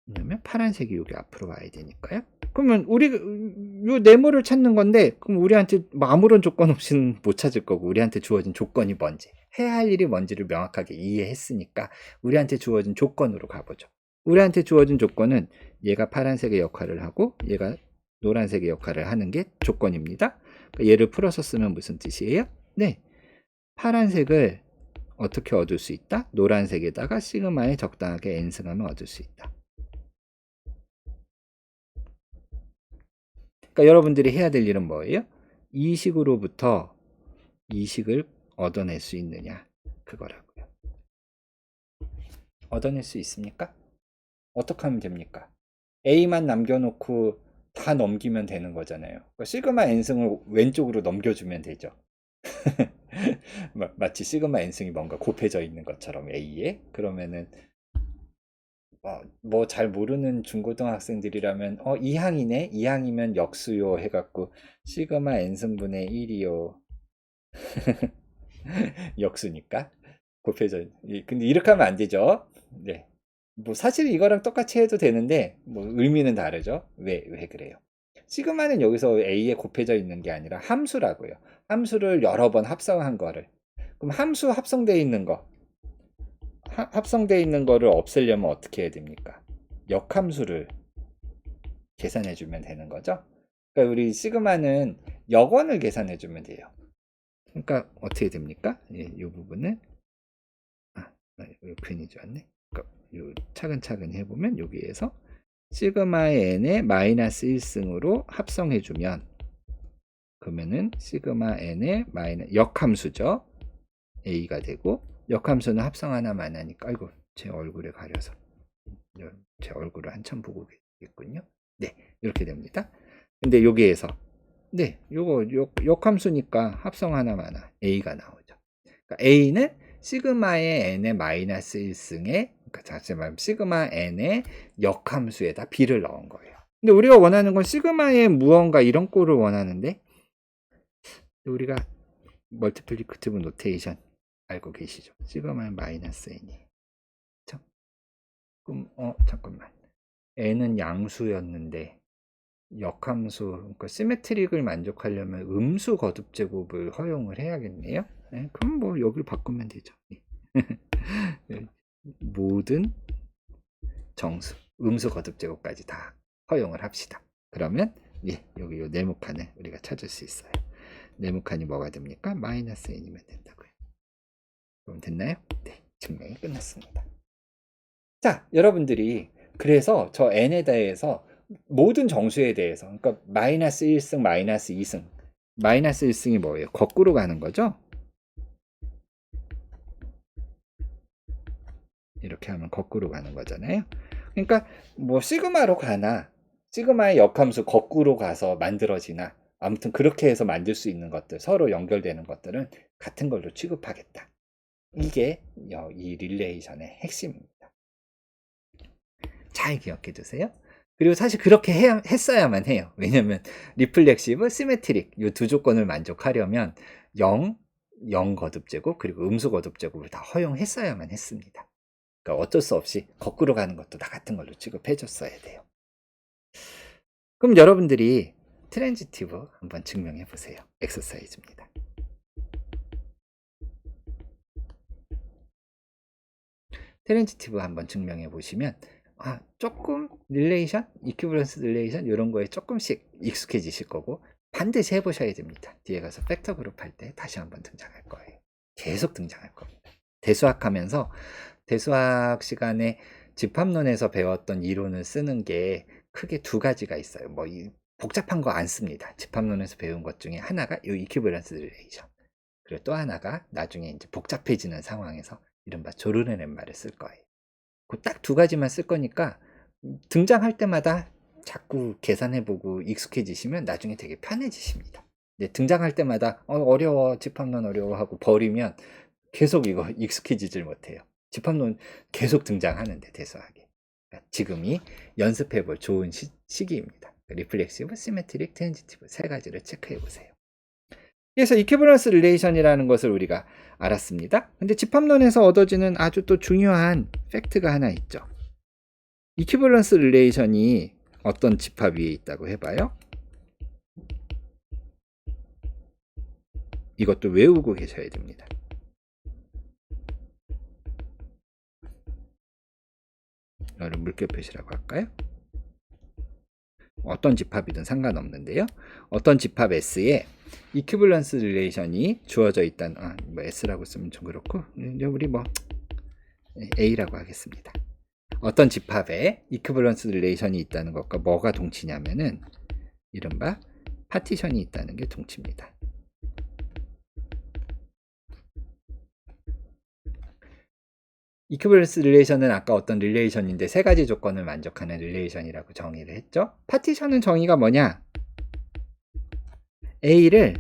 왜냐면 파란색이 여기 앞으로 와야 되니까요. 그러면 우리가 요 네모를 찾는 건데 그럼 우리한테 아무런 조건 없이는 못 찾을 거고 우리한테 주어진 조건이 뭔지 해야 할 일이 뭔지를 명확하게 이해했으니까 우리한테 주어진 조건으로 가보죠. 우리한테 주어진 조건은 얘가 파란색의 역할을 하고 얘가 노란색의 역할을 하는 게 조건입니다. 얘를 풀어서 쓰면 무슨 뜻이에요? 네, 파란색을 어떻게 얻을 수 있다? 노란색에다가 시그마에 적당하게 n승하면 얻을 수 있다. 그러니까 여러분들이 해야 될 일은 뭐예요? 이 식으로부터 이 식을 얻어낼 수 있느냐 그거라고요. 얻어낼 수 있습니까? 어떻게 하면 됩니까? A만 남겨놓고 다 넘기면 되는 거잖아요. 그러니까 시그마 n승을 왼쪽으로 넘겨주면 되죠. 마치 시그마 n승이 뭔가 곱해져 있는 것처럼 A에 그러면은 뭐 잘 모르는 중고등학생들이라면 2항이네 2항이면 역수요 해갖고 시그마 n승분의 1이요 역수니까 곱해져. 근데 이렇게 하면 안 되죠. 네. 뭐 사실 이거랑 똑같이 해도 되는데 뭐 의미는 다르죠. 왜 그래요? 시그마는 여기서 A에 곱해져 있는 게 아니라 함수라고요. 함수를 여러 번 합성한 거를. 그럼 함수 합성되어 있는 거 합성되어 있는 거를 없애려면 어떻게 해야 됩니까? 역함수를 계산해 주면 되는 거죠. 그러니까 우리 시그마는 역원을 계산해 주면 돼요. 그러니까 어떻게 됩니까? 이 부분은 괜히 좋았네. 그러니까 차근차근 해보면 여기에서 시그마의 n에 마이너스 1승으로 합성해 주면 그러면은 시그마 n의 역함수죠. a가 되고 역함수는 합성 하나만 하니까 아이고 제 얼굴에 가려서 제 얼굴을 한참 보고 계시겠군요. 네, 이렇게 됩니다. 근데 여기에서 네, 요거 역함수니까 합성 하나만 a가 나오죠. 그러니까 a는 시그마의 n의 마이너스 1승에 그러니까 다시 말하면 시그마 n의 역함수에다 b를 넣은 거예요. 근데 우리가 원하는 건 시그마의 무언가 이런 꼴을 원하는데 우리가 멀티플리케이티브 노테이션 알고 계시죠? 시그마의 마이너스 n이 그럼 잠깐만 n은 양수였는데 역함수 그러니까 시메트릭을 만족하려면 음수 거듭 제곱을 허용을 해야겠네요. 네, 그럼 뭐 여기를 바꾸면 되죠. 모든 정수 음수 거듭 제곱까지 다 허용을 합시다. 그러면 여기 요 네모칸을 우리가 찾을 수 있어요. 네모칸이 뭐가 됩니까? 마이너스 n이면 된다고요. 그럼 됐나요? 네, 증명이 끝났습니다. 자, 여러분들이 그래서 저 n에 대해서 모든 정수에 대해서 그러니까 마이너스 1승, 마이너스 2승 마이너스 1승이 뭐예요? 거꾸로 가는 거죠? 이렇게 하면 거꾸로 가는 거잖아요. 그러니까 뭐 시그마로 가나 시그마의 역함수 거꾸로 가서 만들어지나 아무튼 그렇게 해서 만들 수 있는 것들 서로 연결되는 것들은 같은 걸로 취급하겠다. 이게 이 릴레이션의 핵심입니다. 잘 기억해 두세요. 그리고 사실 그렇게 했어야만 해요. 왜냐면 리플렉시브, 시메트릭 이 두 조건을 만족하려면 0 거듭제곱 그리고 음수 거듭제곱을 다 허용했어야만 했습니다. 그러니까 어쩔 수 없이 거꾸로 가는 것도 다 같은 걸로 취급해 줬어야 돼요. 그럼 여러분들이 트랜지티브 한번 증명해 보세요. 엑서사이즈입니다. 트랜지티브 한번 증명해 보시면 조금 릴레이션, 이퀴버런스 릴레이션 이런 거에 조금씩 익숙해지실 거고 반드시 해보셔야 됩니다. 뒤에 가서 팩터 그룹 할 때 다시 한번 등장할 거예요. 계속 등장할 겁니다. 대수학하면서 대수학 시간에 집합론에서 배웠던 이론을 쓰는 게 크게 두 가지가 있어요. 뭐 복잡한 거 안 씁니다. 집합론에서 배운 것 중에 하나가 이 이퀴벌런스 릴레이션. 그리고 또 하나가 나중에 이제 복잡해지는 상황에서 이른바 조르네 렘마를 쓸 거예요. 그 딱 두 가지만 쓸 거니까 등장할 때마다 자꾸 계산해보고 익숙해지시면 나중에 되게 편해지십니다. 근데 등장할 때마다 어려워, 집합론 어려워 하고 버리면 계속 이거 익숙해지질 못해요. 집합론 계속 등장하는데 대수학에. 그러니까 지금이 연습해볼 좋은 시기입니다. 리플렉시브, 시메트릭, 트랜지티브 세 가지를 체크해보세요. 그래서 이퀴벌런스 릴레이션이라는 것을 우리가 알았습니다. 근데 집합론에서 얻어지는 아주 또 중요한 팩트가 하나 있죠. 이퀴벌런스 릴레이션이 어떤 집합 위에 있다고 해봐요. 이것도 외우고 계셔야 됩니다. 이거를 물결 표시라고 할까요? 어떤 집합이든 상관없는데요. 어떤 집합 S에 이퀴벌런스 릴레이션이 주어져 있다는 뭐 S라고 쓰면 좀 그렇고 우리 뭐 A라고 하겠습니다. 어떤 집합에 이퀴벌런스 릴레이션이 있다는 것과 뭐가 동치냐면은 이른바 파티션이 있다는 게 동치입니다. 이퀴벌런스 릴레이션은 아까 어떤 릴레이션인데 세 가지 조건을 만족하는 릴레이션이라고 정의를 했죠. 파티션은 정의가 뭐냐? A를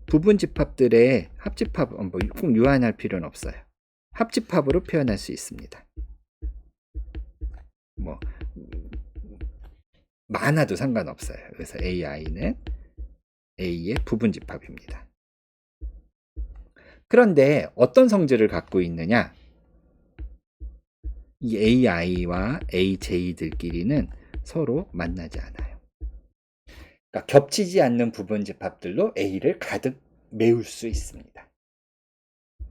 부분 집합들의 합집합, 꼭 유한할 필요는 없어요. 합집합으로 표현할 수 있습니다. 뭐 많아도 상관없어요. 그래서 AI는 A의 부분 집합입니다. 그런데 어떤 성질을 갖고 있느냐? 이 AI와 AJ들끼리는 서로 만나지 않아요. 그러니까 겹치지 않는 부분 집합들로 A를 가득 메울 수 있습니다.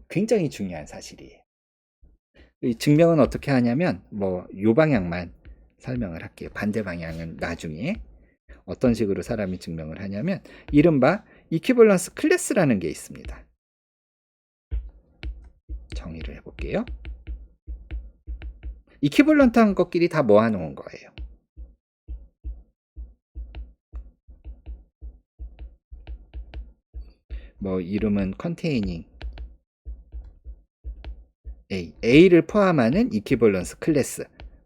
굉장히 중요한 사실이에요. 이 증명은 어떻게 하냐면 요 방향만 설명을 할게요. 반대 방향은 나중에 어떤 식으로 사람이 증명을 하냐면 이른바 이퀴벌런스 클래스라는 게 있습니다. 정의를 해볼게요. 이퀴벌런트한 것끼리 다 모아놓은 거예요. 이름은 containing A를 포함하는 이퀴벌런스 클래스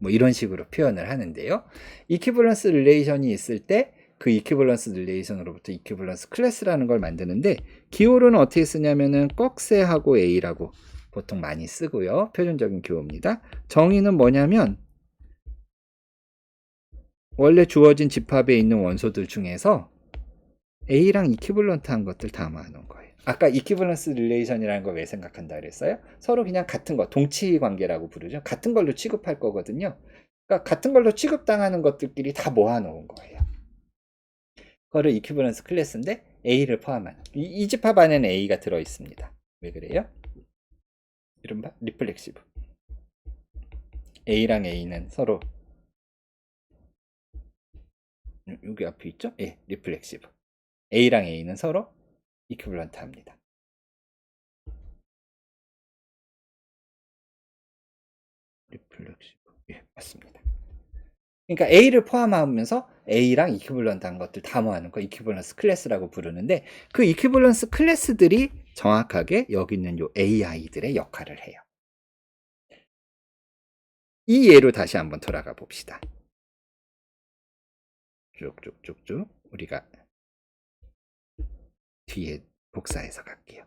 이런 식으로 표현을 하는데요. 이퀴벌런스 릴레이션이 있을 때 그 이퀴벌런스 릴레이션으로부터 이퀴벌런스 클래스라는 걸 만드는데 기호로는 어떻게 쓰냐면은 꺽쇠하고 A라고 보통 많이 쓰고요. 표준적인 기호입니다. 정의는 뭐냐면 원래 주어진 집합에 있는 원소들 중에서 A랑 이퀴벌런트한 것들 다 모아놓은 거예요. 아까 이퀴벌런스 릴레이션이라는 걸 왜 생각한다 그랬어요? 서로 그냥 같은 거, 동치 관계라고 부르죠. 같은 걸로 취급할 거거든요. 그러니까 같은 걸로 취급당하는 것들끼리 다 모아놓은 거예요. 그거를 이퀴벌런스 클래스인데 A를 포함한 이 집합 안에는 A가 들어있습니다. 왜 그래요? 이른바 리플렉시브. A랑 A는 서로 여기 앞에 있죠? 예, 리플렉시브. A랑 A는 서로 이퀴벌런트 합니다. 리플렉시브. 예, 맞습니다. 그러니까 A를 포함하면서 A랑 이퀴벌런트한 것들 다 모아놓은 거 이퀴벌런스 클래스라고 부르는데 그 이퀴벌런스 클래스들이 정확하게 여기 있는 요 AI들의 역할을 해요. 이 예로 다시 한번 돌아가 봅시다. 쭉쭉쭉쭉 우리가 뒤에 복사해서 갈게요.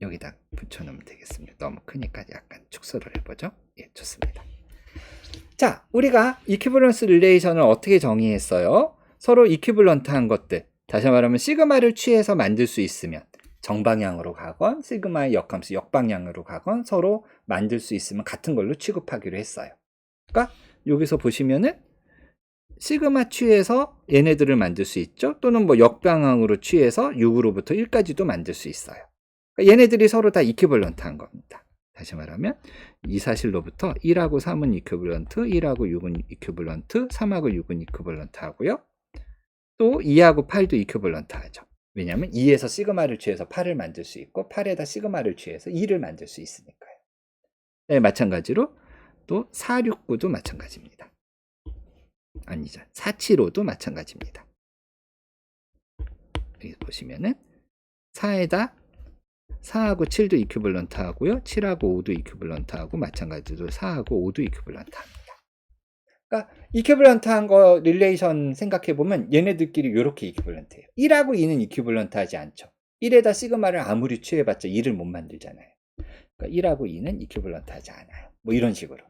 여기다 붙여놓으면 되겠습니다. 너무 크니까 약간 축소를 해보죠. 예, 좋습니다. 자, 우리가 이퀴벌런스 릴레이션을 어떻게 정의했어요? 서로 이퀴벌런트한 것들, 다시 말하면 시그마를 취해서 만들 수 있으면 정방향으로 가건 시그마의 역함수 역방향으로 가건 서로 만들 수 있으면 같은 걸로 취급하기로 했어요. 그러니까 여기서 보시면은 시그마 취해서 얘네들을 만들 수 있죠. 또는 역방향으로 취해서 6으로부터 1까지도 만들 수 있어요. 그러니까 얘네들이 서로 다 이퀴벌런트한 겁니다. 다시 말하면 이 사실로부터 1하고 3은 이퀴벌런트, 1하고 6은 이퀴벌런트, 3하고 6은 이퀴벌런트 하고요. 또 2하고 8도 이퀴벌런트 하죠. 왜냐하면 2에서 시그마를 취해서 8을 만들 수 있고 8에다 시그마를 취해서 2를 만들 수 있으니까요. 네, 마찬가지로 또 469도 마찬가지입니다. 아니죠. 475도 마찬가지입니다. 여기 보시면은 4에다 4하고 7도 이큐블런트 하고요. 7하고 5도 이큐블런트 하고 마찬가지로 4하고 5도 이큐블런트 합니다. 그러니까 이큐블런트 한 거 릴레이션 생각해 보면 얘네들끼리 이렇게 이큐블런트해요. 1하고 2는 이큐블런트 하지 않죠. 1에다 시그마를 아무리 취해봤자 2를 못 만들잖아요. 그러니까 1하고 2는 이큐블런트 하지 않아요. 뭐 이런 식으로.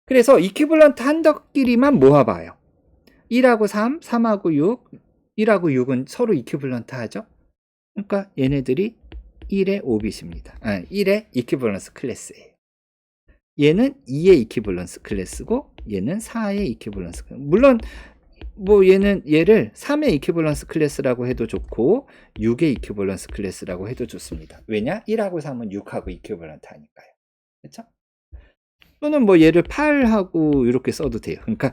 그래서 이큐블런트 한덕끼리만 모아봐요. 1하고 3, 3하고 6, 1하고 6은 서로 이큐블런트 하죠. 그러니까 얘네들이 1의 오빗입니다. 1의 이큐블런스 클래스예요. 얘는 2의 이큐블런스 클래스고 얘는 4의 이큐블런스 클래스. 물론 뭐 얘를 3의 이큐블런스 클래스라고 해도 좋고 6의 이큐블런스 클래스라고 해도 좋습니다. 왜냐? 1하고 3은 6하고 이큐블런트 하니까요. 그렇죠? 또는 뭐 얘를 8하고 이렇게 써도 돼요. 그러니까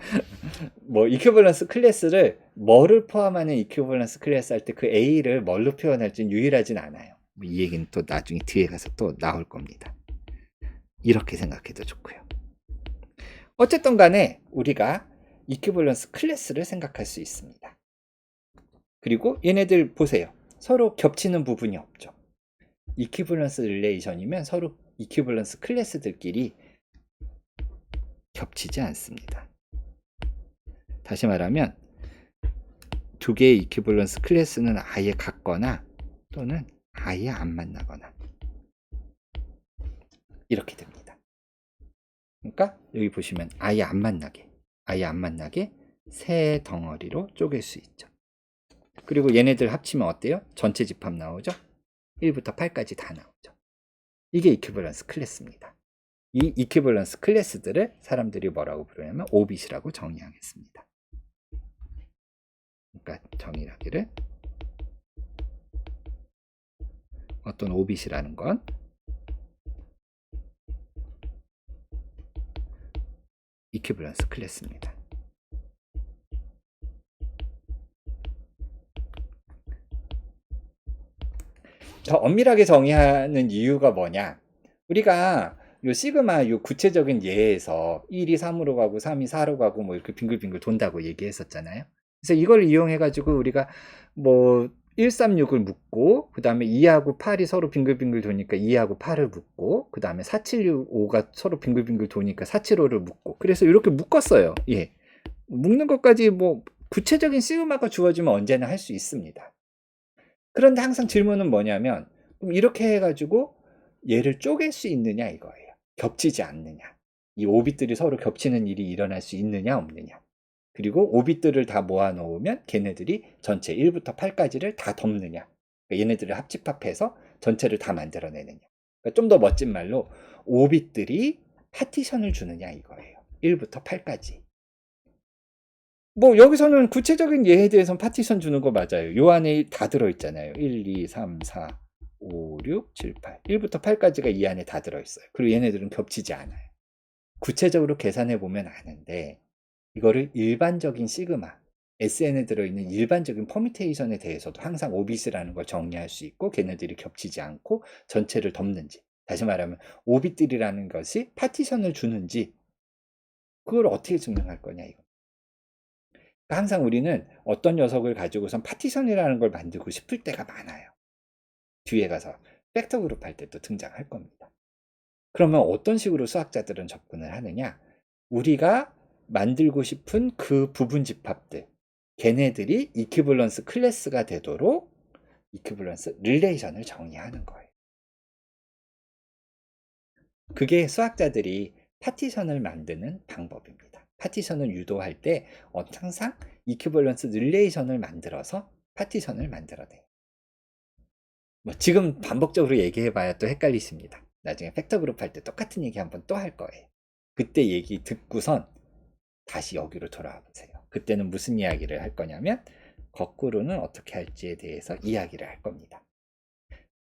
뭐 이큐블런스 클래스를 뭐를 포함하는 이큐블런스 클래스 할 때 그 A를 뭘로 표현할지는 유일하진 않아요. 이 얘기는 또 나중에 뒤에 가서 또 나올 겁니다. 이렇게 생각해도 좋고요. 어쨌든 간에 우리가 이큐블런스 클래스를 생각할 수 있습니다. 그리고 얘네들 보세요. 서로 겹치는 부분이 없죠. 이큐블런스 릴레이션이면 서로 이큐블런스 클래스들끼리 겹치지 않습니다. 다시 말하면 두 개의 이큐블런스 클래스는 아예 같거나 또는 아예 안 만나거나 이렇게 됩니다. 그러니까 여기 보시면 아예 안 만나게 세 덩어리로 쪼갤 수 있죠. 그리고 얘네들 합치면 어때요? 전체 집합 나오죠? 1부터 8까지 다 나오죠. 이게 이큐블런스 클래스입니다. 이 이큐블런스 클래스들을 사람들이 뭐라고 부르냐면 오빗이라고 정의하겠습니다. 그러니까 정의하기를 어떤 오빗이라는 건 이큐블런스 클래스입니다. 더 엄밀하게 정의하는 이유가 뭐냐? 우리가 요 시그마 요 구체적인 예에서 1이 3으로 가고 3이 4로 가고 뭐 이렇게 빙글빙글 돈다고 얘기했었잖아요. 그래서 이걸 이용해 가지고 우리가 뭐 136을 묶고 그 다음에 2하고 8이 서로 빙글빙글 도니까 2하고 8을 묶고 그 다음에 475가 서로 빙글빙글 도니까 475를 묶고 그래서 이렇게 묶었어요. 예, 묶는 것까지 뭐 구체적인 시그마가 주어지면 언제나 할 수 있습니다. 그런데 항상 질문은 뭐냐면 그럼 이렇게 해가지고 얘를 쪼갤 수 있느냐 이거예요. 겹치지 않느냐. 이 오빗들이 서로 겹치는 일이 일어날 수 있느냐 없느냐. 그리고 오빗들을 다 모아놓으면 걔네들이 전체 1부터 8까지를 다 덮느냐. 그러니까 얘네들을 합집합해서 전체를 다 만들어내느냐. 그러니까 좀 더 멋진 말로 오빗들이 파티션을 주느냐 이거예요. 1부터 8까지. 뭐 여기서는 구체적인 예에 대해서는 파티션 주는 거 맞아요. 요 안에 다 들어있잖아요. 1, 2, 3, 4, 5, 6, 7, 8. 1부터 8까지가 이 안에 다 들어있어요. 그리고 얘네들은 겹치지 않아요. 구체적으로 계산해 보면 아는데 이거를 일반적인 시그마, SN에 들어있는 일반적인 퍼뮤테이션에 대해서도 항상 오빗이라는 걸 정리할 수 있고 걔네들이 겹치지 않고 전체를 덮는지, 다시 말하면 오빗들이라는 것이 파티션을 주는지 그걸 어떻게 증명할 거냐 이거. 항상 우리는 어떤 녀석을 가지고선 파티션이라는 걸 만들고 싶을 때가 많아요. 뒤에 가서 팩터 그룹 할 때 또 등장할 겁니다. 그러면 어떤 식으로 수학자들은 접근을 하느냐? 우리가 만들고 싶은 그 부분 집합들, 걔네들이 이큐블런스 클래스가 되도록 이큐블런스 릴레이션을 정의하는 거예요. 그게 수학자들이 파티션을 만드는 방법입니다. 파티션을 유도할 때 항상 이큐블런스 릴레이션을 만들어서 파티션을 만들어내요. 뭐 지금 반복적으로 얘기해봐야 또 헷갈리십니다. 나중에 팩터 그룹 할 때 똑같은 얘기 한번 또 할 거예요. 그때 얘기 듣고선 다시 여기로 돌아와 보세요. 그때는 무슨 이야기를 할 거냐면 거꾸로는 어떻게 할지에 대해서 이야기를 할 겁니다.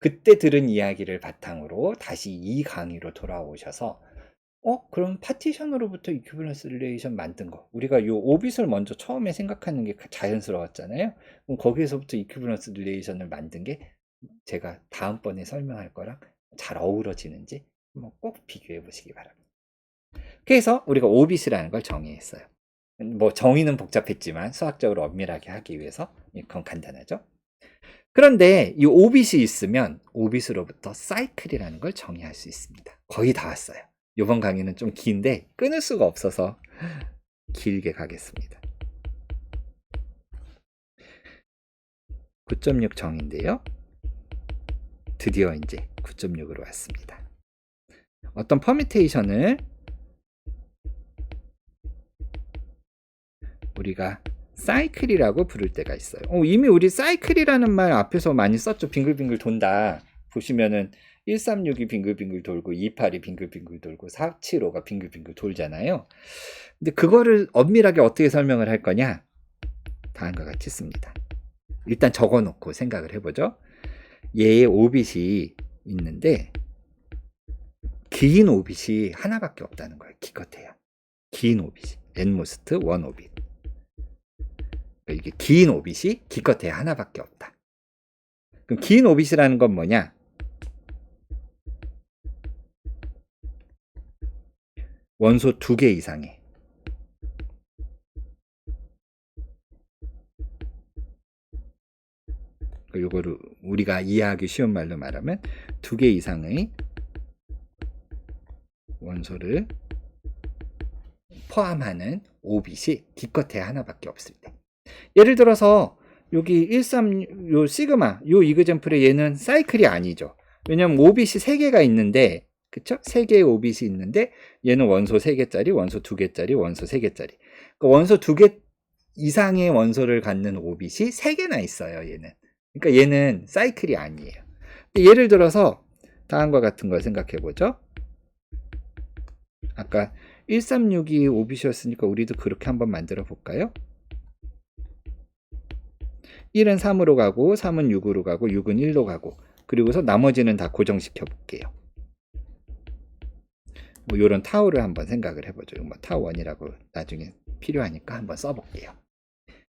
그때 들은 이야기를 바탕으로 다시 이 강의로 돌아오셔서 그럼 파티션으로부터 이퀴밸런스 릴레이션 만든 거. 우리가 요 오빗을 먼저 처음에 생각하는 게 자연스러웠잖아요. 그럼 거기에서부터 이퀴밸런스 릴레이션을 만든 게 제가 다음번에 설명할 거랑 잘 어우러지는지 한번 꼭 비교해 보시기 바랍니다. 그래서 우리가 오빗이라는 걸 정의했어요. 뭐 정의는 복잡했지만 수학적으로 엄밀하게 하기 위해서 그건 간단하죠. 그런데 이 오빗이 있으면 오빗으로부터 사이클이라는 걸 정의할 수 있습니다. 거의 다 왔어요. 이번 강의는 좀 긴데 끊을 수가 없어서 길게 가겠습니다. 9.6 정의인데요. 드디어 이제 9.6으로 왔습니다. 어떤 퍼뮤테이션을 우리가 사이클이라고 부를 때가 있어요. 이미 우리 사이클이라는 말 앞에서 많이 썼죠. 빙글빙글 돈다. 보시면은 136이 빙글빙글 돌고 28이 빙글빙글 돌고 475가 빙글빙글 돌잖아요. 근데 그거를 엄밀하게 어떻게 설명을 할 거냐? 다음과 같이 씁니다. 일단 적어놓고 생각을 해보죠. 얘의 오빗이 있는데 긴 오빗이 하나밖에 없다는 거예요. 기껏해야. 긴 오빗이. 엔모스트 원 오빗. 이게 긴 오빗이 기껏해야 하나밖에 없다. 그럼 긴 오빗이라는 건 뭐냐? 원소 2개 이상의 이거를 우리가 이해하기 쉬운 말로 말하면 2개 이상의 원소를 포함하는 오빗이 기껏해야 하나밖에 없을 때. 예를 들어서 여기 13, 요 시그마, 요 이그젠플에 얘는 사이클이 아니죠. 왜냐면 오빗이 3개가 있는데, 그쵸? 3개의 오빗이 있는데, 얘는 원소 3개짜리, 원소 2개짜리, 원소 3개짜리. 그러니까 원소 2개 이상의 원소를 갖는 오빗이 3개나 있어요, 얘는. 그러니까 얘는 사이클이 아니에요. 예를 들어서, 다음과 같은 걸 생각해 보죠. 아까 136이 오빗이었으니까 우리도 그렇게 한번 만들어 볼까요? 1은 3으로 가고 3은 6으로 가고 6은 1로 가고 그리고서 나머지는 다 고정시켜 볼게요. 뭐 이런 타우를 한번 생각을 해보죠. 뭐 타우 1이라고 나중에 필요하니까 한번 써볼게요.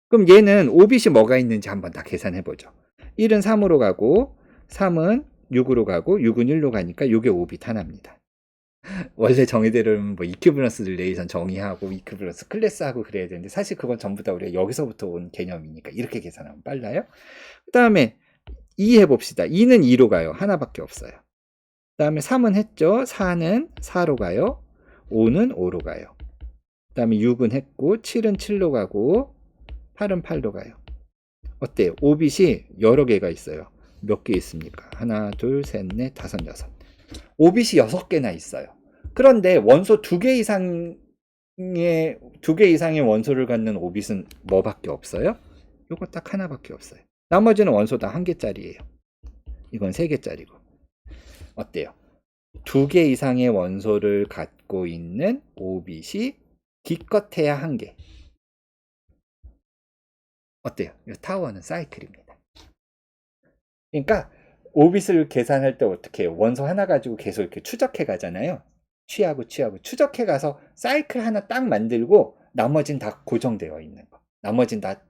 그럼 얘는 오빗이 뭐가 있는지 한번 다 계산해보죠. 1은 3으로 가고 3은 6으로 가고 6은 1로 가니까 이게 오빗 하나입니다. 원래 정의대로는 뭐 이퀴밸런스 릴레이션 정의하고 이퀴밸런스 클래스하고 그래야 되는데 사실 그건 전부 다 우리가 여기서부터 온 개념이니까 이렇게 계산하면 빨라요. 그 다음에 2 해봅시다. 2는 2로 가요. 하나밖에 없어요. 그 다음에 3은 했죠. 4는 4로 가요. 5는 5로 가요. 그 다음에 6은 했고 7은 7로 가고 8은 8로 가요. 어때요? 오빗이 여러 개가 있어요. 몇 개 있습니까? 하나, 둘, 셋, 넷, 다섯, 여섯. 오빗이 6개나 있어요. 그런데 원소 2개 이상의 원소를 갖는 오빗은 뭐밖에 없어요? 요거 딱 하나밖에 없어요. 나머지는 원소 다 1개짜리예요. 이건 3개짜리고. 어때요? 2개 이상의 원소를 갖고 있는 오빗이 기껏해야 1개. 어때요? 타워는 사이클입니다. 그러니까 오빗을 계산할 때 어떻게 해요? 원소 하나 가지고 계속 이렇게 추적해 가잖아요. 취하고 추적해 가서 사이클 하나 딱 만들고 나머진 다 고정되어 있는 거. 나머진 다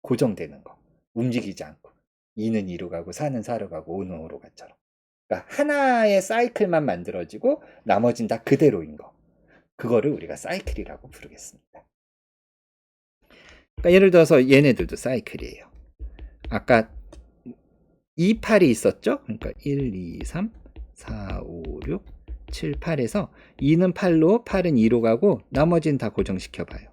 고정되는 거. 움직이지 않고. 2는 2로 가고 4는 4로 가고 5는 5로 가처럼. 그러니까 하나의 사이클만 만들어지고 나머진 다 그대로인 거. 그거를 우리가 사이클이라고 부르겠습니다. 그러니까 예를 들어서 얘네들도 사이클이에요. 아까 2, 8이 있었죠? 그러니까 1, 2, 3, 4, 5, 6, 7, 8에서 2는 8로 8은 2로 가고 나머지는 다 고정시켜 봐요.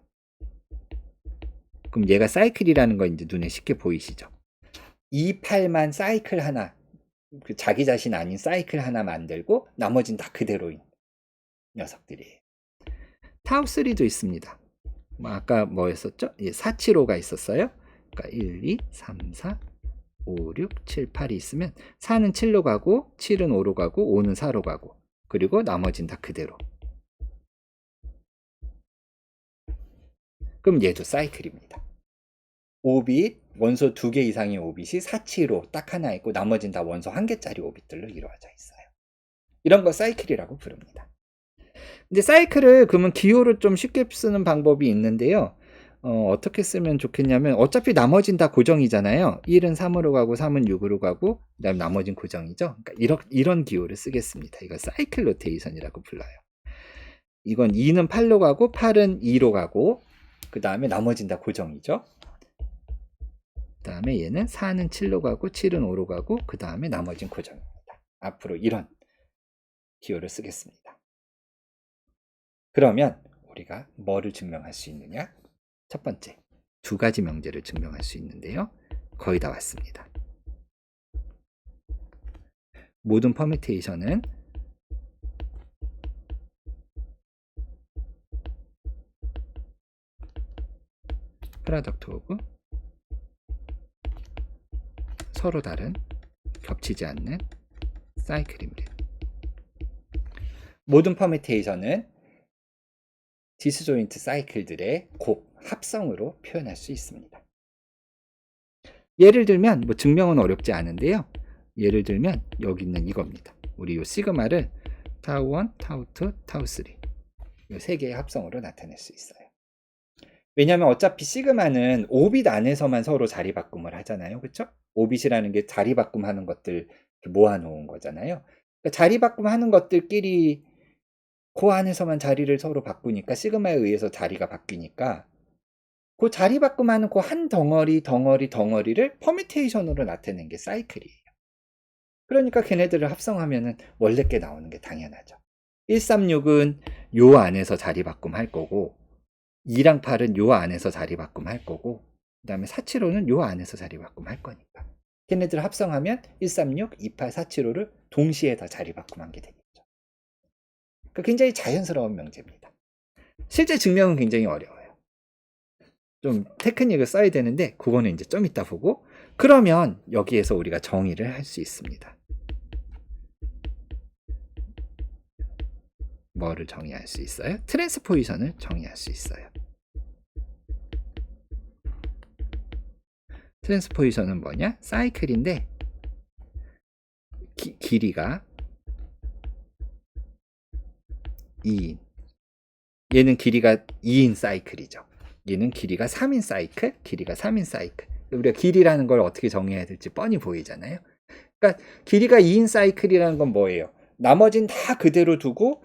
그럼 얘가 사이클이라는 거 이제 눈에 쉽게 보이시죠? 2, 8만 사이클 하나, 자기 자신 아닌 사이클 하나 만들고 나머지는 다 그대로인 녀석들이에요. 타우3도 있습니다. 아까 뭐였었죠? 4, 7, 5가 있었어요. 그러니까 1, 2, 3, 4, 5, 6, 7, 8이 있으면 4는 7로 가고 7은 5로 가고 5는 4로 가고 그리고 나머지는 다 그대로. 그럼 얘도 사이클입니다. 오빗, 원소 2개 이상의 오빗이 4, 7로 딱 하나 있고 나머지는 다 원소 1개짜리 오빗들로 이루어져 있어요. 이런 거 사이클이라고 부릅니다. 근데 사이클을 그러면 기호를 좀 쉽게 쓰는 방법이 있는데요. 어떻게 쓰면 좋겠냐면 어차피 나머진 다 고정이잖아요. 1은 3으로 가고 3은 6으로 가고 그다음에 나머진 고정이죠. 그러니까 이런 기호를 쓰겠습니다. 이거 사이클 로테이션이라고 불러요. 이건 2는 8로 가고 8은 2로 가고 그다음에 나머진 다 고정이죠. 그다음에 얘는 4는 7로 가고 7은 5로 가고 그다음에 나머진 고정입니다. 앞으로 이런 기호를 쓰겠습니다. 그러면 우리가 뭐를 증명할 수 있느냐? 첫 번째, 두 가지 명제를 증명할 수 있는데요. 거의 다 왔습니다. 모든 퍼뮤테이션은 프로덕트 오브 서로 다른 겹치지 않는 사이클입니다. 모든 퍼뮤테이션은 디스조인트 사이클들의 곱 합성으로 표현할 수 있습니다. 예를 들면 뭐 증명은 어렵지 않은데요. 예를 들면 여기 있는 이겁니다. 우리 이 시그마를 타우1, 타우2, 타우3 이 세 개의 합성으로 나타낼 수 있어요. 왜냐하면 어차피 시그마는 오빗 안에서만 서로 자리 바꿈을 하잖아요. 그렇죠? 오빗이라는 게 자리 바꿈하는 것들 모아놓은 거잖아요. 그러니까 자리 바꿈하는 것들끼리 그 안에서만 자리를 서로 바꾸니까 시그마에 의해서 자리가 바뀌니까 그 자리 바꿈하는 그 한 덩어리를 퍼뮤테이션으로 나타내는 게 사이클이에요. 그러니까 걔네들을 합성하면은 원래 게 나오는 게 당연하죠. 136은 요 안에서 자리 바꿈 할 거고 2랑 8은 요 안에서 자리 바꿈 할 거고 그 다음에 475는 요 안에서 자리 바꿈 할 거니까 걔네들 합성하면 136, 28, 475를 동시에 다 자리 바꿈한 게 되겠죠. 그러니까 굉장히 자연스러운 명제입니다. 실제 증명은 굉장히 어려워요. 좀 테크닉을 써야 되는데 그거는 이제 좀 이따 보고 그러면 여기에서 우리가 정의를 할 수 있습니다. 뭐를 정의할 수 있어요? 트랜스포지션을 정의할 수 있어요. 트랜스포지션은 뭐냐? 사이클인데 길이가 2인 얘는 길이가 2인 사이클이죠. 얘는 길이가 3인 사이클, 길이가 3인 사이클. 우리가 길이라는 걸 어떻게 정의해야 될지 뻔히 보이잖아요. 그러니까 길이가 2인 사이클이라는 건 뭐예요? 나머진 다 그대로 두고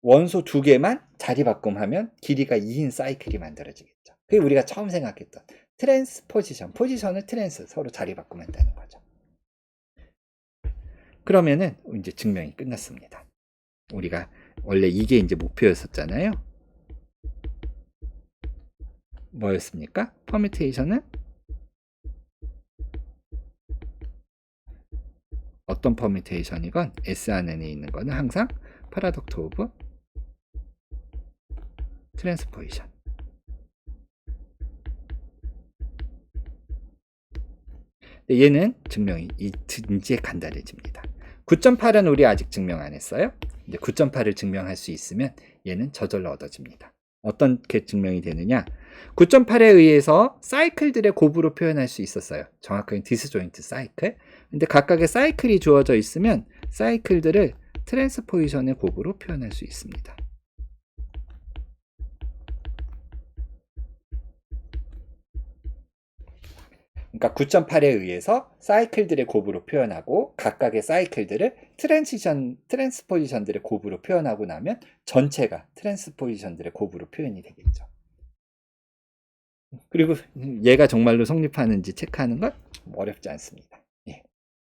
원소 두 개만 자리 바꿈하면 길이가 2인 사이클이 만들어지겠죠. 그게 우리가 처음 생각했던 트랜스포지션, 포지션을 트랜스 서로 자리 바꾸면다는 거죠. 그러면은 이제 증명이 끝났습니다. 우리가 원래 이게 이제 목표였었잖아요. 뭐였습니까? 퍼뮤테이션은 어떤 퍼뮤테이션이건 S 안에 있는 거는 항상 프로덕트 오브 트랜스포지션. 얘는 증명이 이제 간단해집니다. 9.8은 우리 아직 증명 안 했어요. 이제 9.8을 증명할 수 있으면 얘는 저절로 얻어집니다. 어떻게 증명이 되느냐? 9.8에 의해서 사이클들의 곱으로 표현할 수 있었어요. 정확하게 디스조인트 사이클. 근데 각각의 사이클이 주어져 있으면 사이클들을 트랜스포지션의 곱으로 표현할 수 있습니다. 그러니까 9.8에 의해서 사이클들의 곱으로 표현하고 각각의 사이클들을 트랜스포지션들의 곱으로 표현하고 나면 전체가 트랜스포지션들의 곱으로 표현이 되겠죠. 그리고 얘가 정말로 성립하는지 체크하는 건 어렵지 않습니다. 예.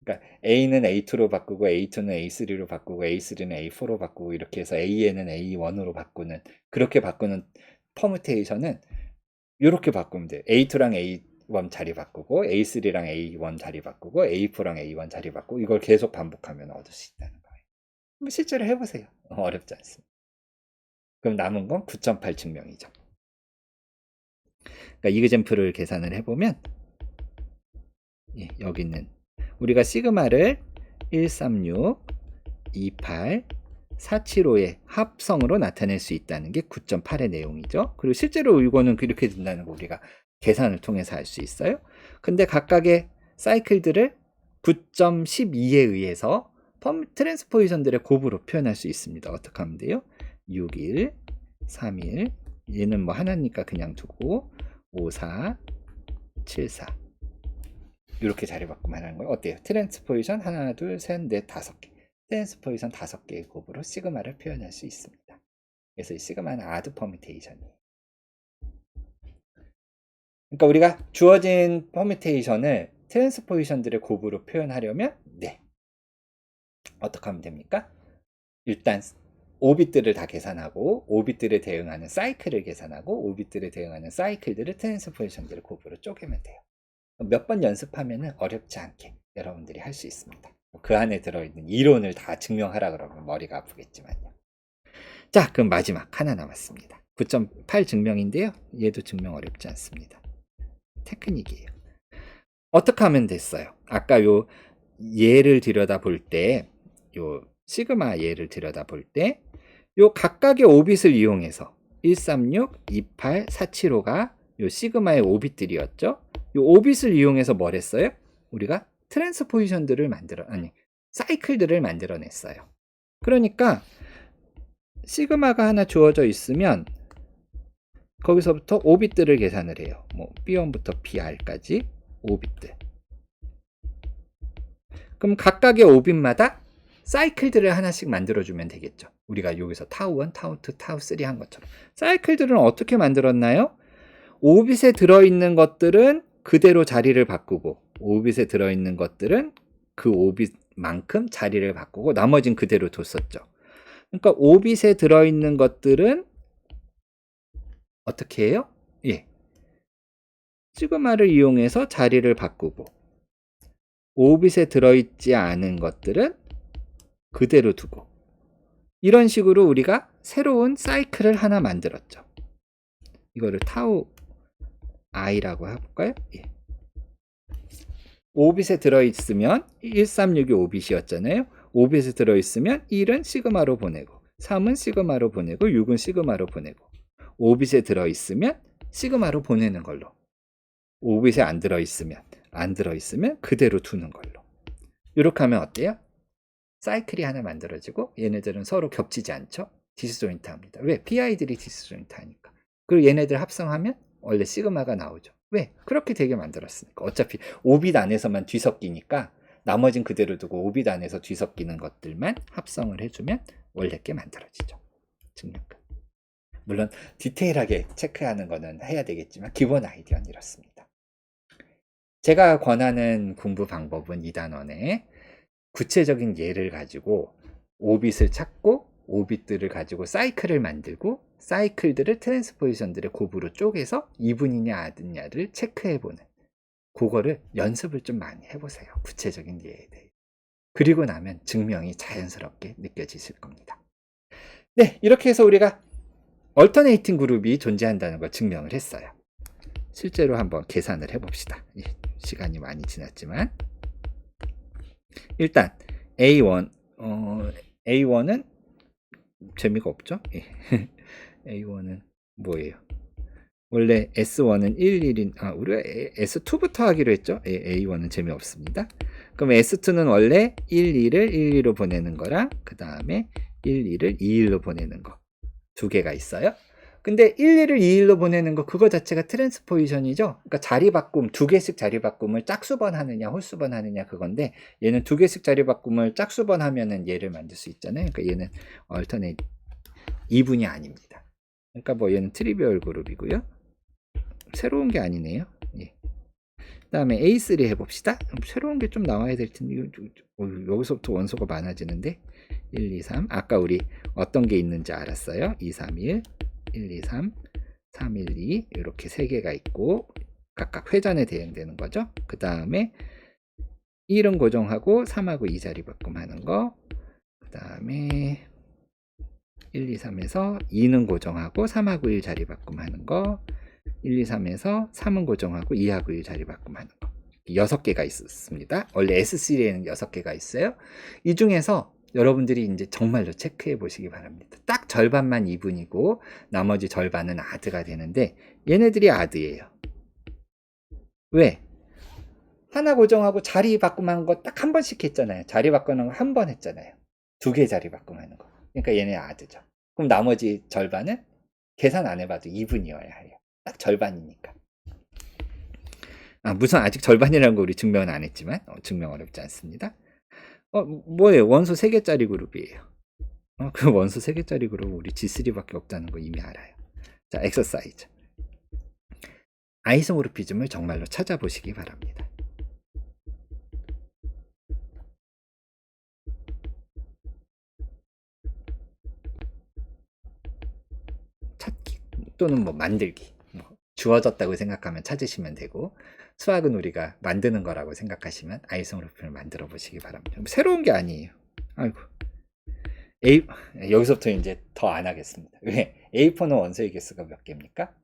그러니까 A는 A2로 바꾸고 A2는 A3로 바꾸고 A3는 A4로 바꾸고 이렇게 해서 AN은 A1으로 바꾸는 그렇게 바꾸는 퍼뮤테이션은 이렇게 바꾸면 돼요. A2랑 A1 자리 바꾸고 A3랑 A1 자리 바꾸고 A4랑 A1 자리 바꾸고 이걸 계속 반복하면 얻을 수 있다는 거예요. 실제로 해보세요. 어렵지 않습니다. 그럼 남은 건 9.8 증명이죠. 그러니까 이그젠플을 계산을 해보면 예, 여기 있는 우리가 시그마를 136, 28, 475의 합성으로 나타낼 수 있다는 게 9.8의 내용이죠. 그리고 실제로 이거는 그렇게 된다는 거 우리가 계산을 통해서 알 수 있어요. 근데 각각의 사이클들을 9.12에 의해서 트랜스포지션들의 곱으로 표현할 수 있습니다. 어떻게 하면 돼요? 6, 1, 3, 1. 얘는 뭐 하나니까 그냥 두고 5, 4, 7, 4. 이렇게 자리 바꾸면 하는 거예요. 어때요? 트랜스포지션 하나, 둘, 셋, 넷, 5개. 트랜스포지션 5개의 곱으로 시그마를 표현할 수 있습니다. 그래서 이 시그마는 아드 퍼뮤테이션이에요. 그러니까 우리가 주어진 퍼뮤테이션을 트랜스포지션들의 곱으로 표현하려면 어떻게 하면 됩니까? 일단 5빗들을 다 계산하고 5빗들에 대응하는 사이클을 계산하고 5빗들에 대응하는 사이클들을 트랜스포지션들의 곱으로 쪼개면 돼요. 몇 번 연습하면 어렵지 않게 여러분들이 할 수 있습니다. 그 안에 들어있는 이론을 다 증명하라 그러면 머리가 아프겠지만요. 자, 그럼 마지막 하나 남았습니다. 9.8 증명인데요. 얘도 증명 어렵지 않습니다. 테크닉이에요. 어떻게 하면 됐어요? 아까 요 예를 들여다볼 때, 요 시그마 예를 들여다볼 때, 요 각각의 5빗을 이용해서 136, 28, 475가 요 시그마의 5빗들이었죠. 요 5빗을 이용해서 뭘 했어요? 우리가 트랜스포지션들을 사이클들을 만들어냈어요. 그러니까 시그마가 하나 주어져 있으면 거기서부터 5빗들을 계산을 해요. 뭐 B1부터 BR까지 5빗들. 그럼 각각의 5빗마다 사이클들을 하나씩 만들어주면 되겠죠. 우리가 여기서 타우1, 타우2, 타우3 한 것처럼. 사이클들은 어떻게 만들었나요? 5빗에 들어있는 것들은 그대로 자리를 바꾸고 5빗에 들어있는 것들은 그 5빗만큼 자리를 바꾸고 나머지는 그대로 뒀었죠. 그러니까 5빗에 들어있는 것들은 어떻게 해요? 시그마를 이용해서 자리를 바꾸고 5빗에 들어있지 않은 것들은 그대로 두고 이런 식으로 우리가 새로운 사이클을 하나 만들었죠. 이거를 타우 i라고 해볼까요? 5빗에 들어있으면 136이 5빗이었잖아요. 5빗에 들어있으면 1은 시그마로 보내고 3은 시그마로 보내고 6은 시그마로 보내고 5빗에 들어있으면 시그마로 보내는 걸로 5빗에 안 들어있으면 그대로 두는 걸로 이렇게 하면 어때요? 사이클이 하나 만들어지고 얘네들은 서로 겹치지 않죠? 디스조인트 합니다. 왜? PI들이 디스조인트 하니까. 그리고 얘네들 합성하면 원래 시그마가 나오죠. 왜? 그렇게 되게 만들었으니까. 어차피 5빗 안에서만 뒤섞이니까 나머진 그대로 두고 5빗 안에서 뒤섞이는 것들만 합성을 해주면 원래 게 만들어지죠. 증명값. 물론 디테일하게 체크하는 거는 해야 되겠지만 기본 아이디어는 이렇습니다. 제가 권하는 공부 방법은 2단원에 구체적인 예를 가지고 5빗을 찾고 5빗들을 가지고 사이클을 만들고 사이클들을 트랜스포지션들의 곱으로 쪼개서 이분이냐 아드냐를 체크해보는 그거를 연습을 좀 많이 해보세요. 구체적인 예에 대해. 그리고 나면 증명이 자연스럽게 느껴지실 겁니다. 네, 이렇게 해서 우리가 얼터네이팅 그룹이 존재한다는 걸 증명을 했어요. 실제로 한번 계산을 해봅시다. 시간이 많이 지났지만 일단 A1은 재미가 없죠? A1은 뭐예요? 원래 S1은 1, 1인 우리가 S2부터 하기로 했죠? A1은 재미없습니다. 그럼 S2는 원래 1, 2를 1, 2로 보내는 거랑 그 다음에 1, 2를 2, 1로 보내는 거 두 개가 있어요. 근데 1, 2를 2, 1로 보내는 거 그거 자체가 트랜스포지션이죠. 그러니까 자리 바꿈 두 개씩 자리 바꿈을 짝수번 하느냐 홀수번 하느냐 그건데 얘는 두 개씩 자리 바꿈을 짝수번 하면은 얘를 만들 수 있잖아요. 그러니까 얘는 얼터네이트 2분이 아닙니다. 그러니까 뭐 얘는 트리비얼 그룹이고요. 새로운 게 아니네요. 그 다음에 A3 해봅시다. 새로운 게 좀 나와야 될 텐데 여기서부터 원소가 많아지는데 1, 2, 3 아까 우리 어떤 게 있는지 알았어요. 2, 3, 1 1, 2, 3 3, 1, 2 이렇게 세 개가 있고 각각 회전에 대응되는 거죠. 그 다음에 1은 고정하고 3하고 2 자리 바꿈하는 거. 그 다음에 1, 2, 3에서 2는 고정하고 3하고 1 자리 바꿈하는 거. 1, 2, 3에서 3은 고정하고 2하고 1 자리 바꿈하는 거. 6개가 있었습니다. 원래 S3에는 6개가 있어요. 이 중에서 여러분들이 이제 정말로 체크해 보시기 바랍니다. 딱 절반만 이분이고 나머지 절반은 아드가 되는데 얘네들이 아드예요. 왜? 하나 고정하고 자리 바꿈하는 거 딱 한 번씩 했잖아요. 자리 바꾸는 거 한 번 했잖아요. 2개 자리 바꿈하는 거. 그러니까 얘네 아드죠. 그럼 나머지 절반은 계산 안 해봐도 2분이어야 해요. 딱 절반이니까. 무슨 아직 절반이라는 거 우리 증명은 안 했지만 증명 어렵지 않습니다. 뭐예요? 원소 3개짜리 그룹이에요. 그 원소 3개짜리 그룹은 우리 G3밖에 없다는 거 이미 알아요. 자, 엑서사이즈. 아이소모르피즘을 정말로 찾아보시기 바랍니다. 찾기 또는 뭐 만들기. 주어졌다고 생각하면 찾으시면 되고, 수학은 우리가 만드는 거라고 생각하시면 아이소모르피즘을 만들어 보시기 바랍니다. 새로운 게 아니에요. 아이고. 여기서부터 이제 더 안 하겠습니다. 왜? A4는 원소의 개수가 몇 개입니까?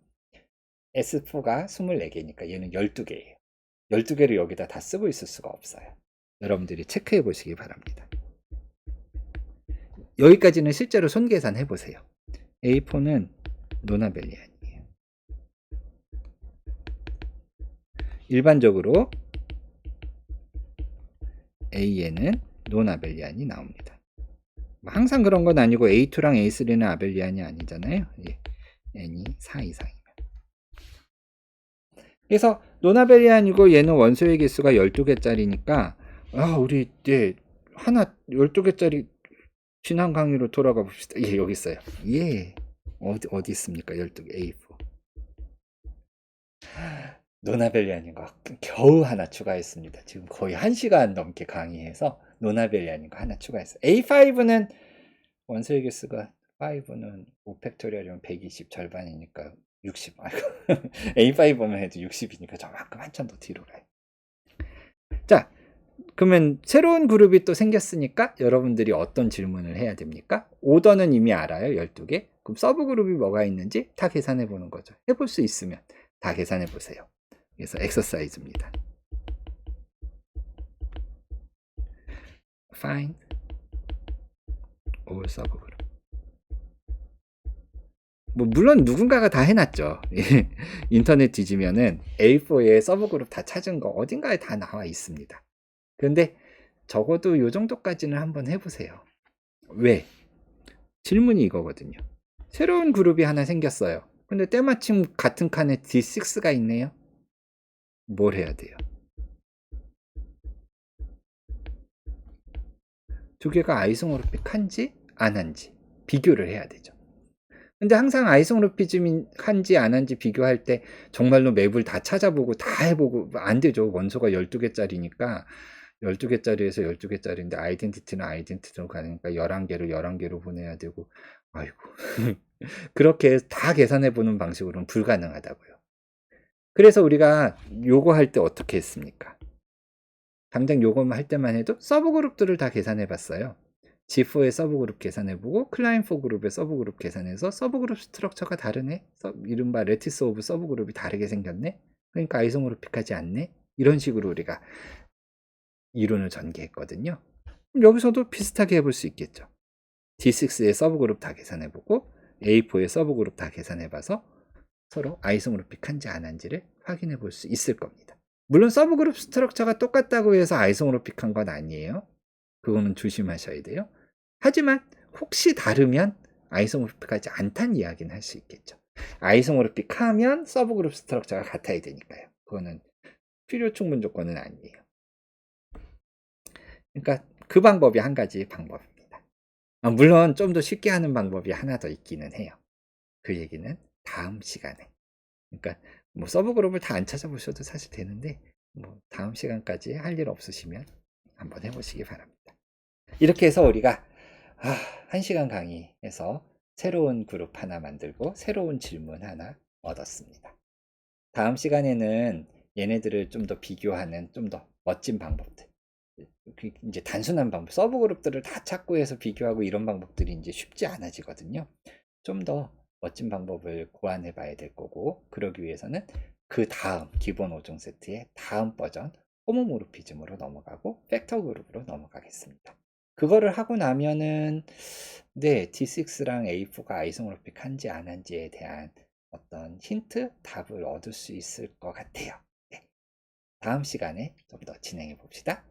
S4가 24개니까 얘는 12개예요. 12개를 여기다 다 쓰고 있을 수가 없어요. 여러분들이 체크해 보시기 바랍니다. 여기까지는 실제로 손계산 해보세요. A4는 노나벨리안이에요. 일반적으로 A에는 노나벨리안이 나옵니다. 항상 그런 건 아니고 A2랑 A3는 아벨리안이 아니잖아요. 예. N이 4 이상이면. 그래서 노나벨리안이고 얘는 원소의 개수가 12개짜리니까 우리 하나 12개짜리 지난 강의로 돌아가 봅시다. 예, 여기 있어요. 예. 어디 있습니까? 12개 A4. 노나벨리안인 거 겨우 하나 추가했습니다. 지금 거의 1시간 넘게 강의해서 노나벨리안인 거 하나 추가했어요. A5는 원소의 개수가 5는 5팩토리얼이면 120 절반이니까 60. A5만 해도 60이니까 저만큼 한참 더 뒤로 가요. 자, 그러면 새로운 그룹이 또 생겼으니까 여러분들이 어떤 질문을 해야 됩니까? 오더는 이미 알아요. 12개. 그럼 서브 그룹이 뭐가 있는지 다 계산해 보는 거죠. 해볼 수 있으면 다 계산해 보세요. 그래서 엑서사이즈입니다. Find all subgroup. 물론 누군가가 다 해놨죠. 인터넷 뒤지면은 A4에 서브그룹 다 찾은 거 어딘가에 다 나와 있습니다. 그런데 적어도 이 정도까지는 한번 해보세요. 왜? 질문이 이거거든요. 새로운 그룹이 하나 생겼어요. 근데 때마침 같은 칸에 D6가 있네요. 뭘 해야 돼요? 두 개가 아이소모르픽한지 안 한지 비교를 해야 되죠. 근데 항상 아이소모르피즘이 한지 안 한지 비교할 때 정말로 맵을 다 찾아보고 다 해보고 안 되죠. 원소가 12개짜리니까 12개짜리에서 12개짜리인데 아이덴티티는 아이덴티티로 가니까 11개로 보내야 되고 아이고 그렇게 다 계산해 보는 방식으로는 불가능하다고요. 그래서 우리가 요거 할 때 어떻게 했습니까? 당장 요거만 할 때만 해도 서브그룹들을 다 계산해 봤어요. G4의 서브그룹 계산해보고 클라인4 그룹의 서브그룹 계산해서 서브그룹 스트럭처가 다르네? 이른바 레티스 오브 서브그룹이 다르게 생겼네? 그러니까 아이소모르픽하지 않네? 이런 식으로 우리가 이론을 전개했거든요. 여기서도 비슷하게 해볼 수 있겠죠. D6의 서브그룹 다 계산해보고 A4의 서브그룹 다 계산해봐서 서로 아이소모르픽한지 안 한지를 확인해 볼 수 있을 겁니다. 물론 서브그룹 스트럭처가 똑같다고 해서 아이소모르픽한 건 아니에요. 그거는 조심하셔야 돼요. 하지만 혹시 다르면 아이소모르픽하지 않다는 이야기는 할 수 있겠죠. 아이소모르픽하면 서브그룹 스트럭처가 같아야 되니까요. 그거는 필요 충분 조건은 아니에요. 그러니까 그 방법이 한 가지 방법입니다. 물론 좀 더 쉽게 하는 방법이 하나 더 있기는 해요. 그 얘기는 다음 시간에. 그러니까 뭐 서브그룹을 다 안 찾아보셔도 사실 되는데 뭐 다음 시간까지 할 일 없으시면 한번 해보시기 바랍니다. 이렇게 해서 우리가 1시간 강의에서 새로운 그룹 하나 만들고 새로운 질문 하나 얻었습니다. 다음 시간에는 얘네들을 좀 더 비교하는 좀 더 멋진 방법들, 이제 단순한 방법, 서브그룹들을 다 찾고 해서 비교하고 이런 방법들이 이제 쉽지 않아지거든요. 좀 더 멋진 방법을 고안해 봐야 될 거고, 그러기 위해서는 그 다음 기본 5종 세트의 다음 버전 호모모르피즘으로 넘어가고 팩터 그룹으로 넘어가겠습니다. 그거를 하고 나면은 D6랑 A4가 아이소모르픽한지 안 한지에 대한 어떤 힌트, 답을 얻을 수 있을 것 같아요. 다음 시간에 좀 더 진행해 봅시다.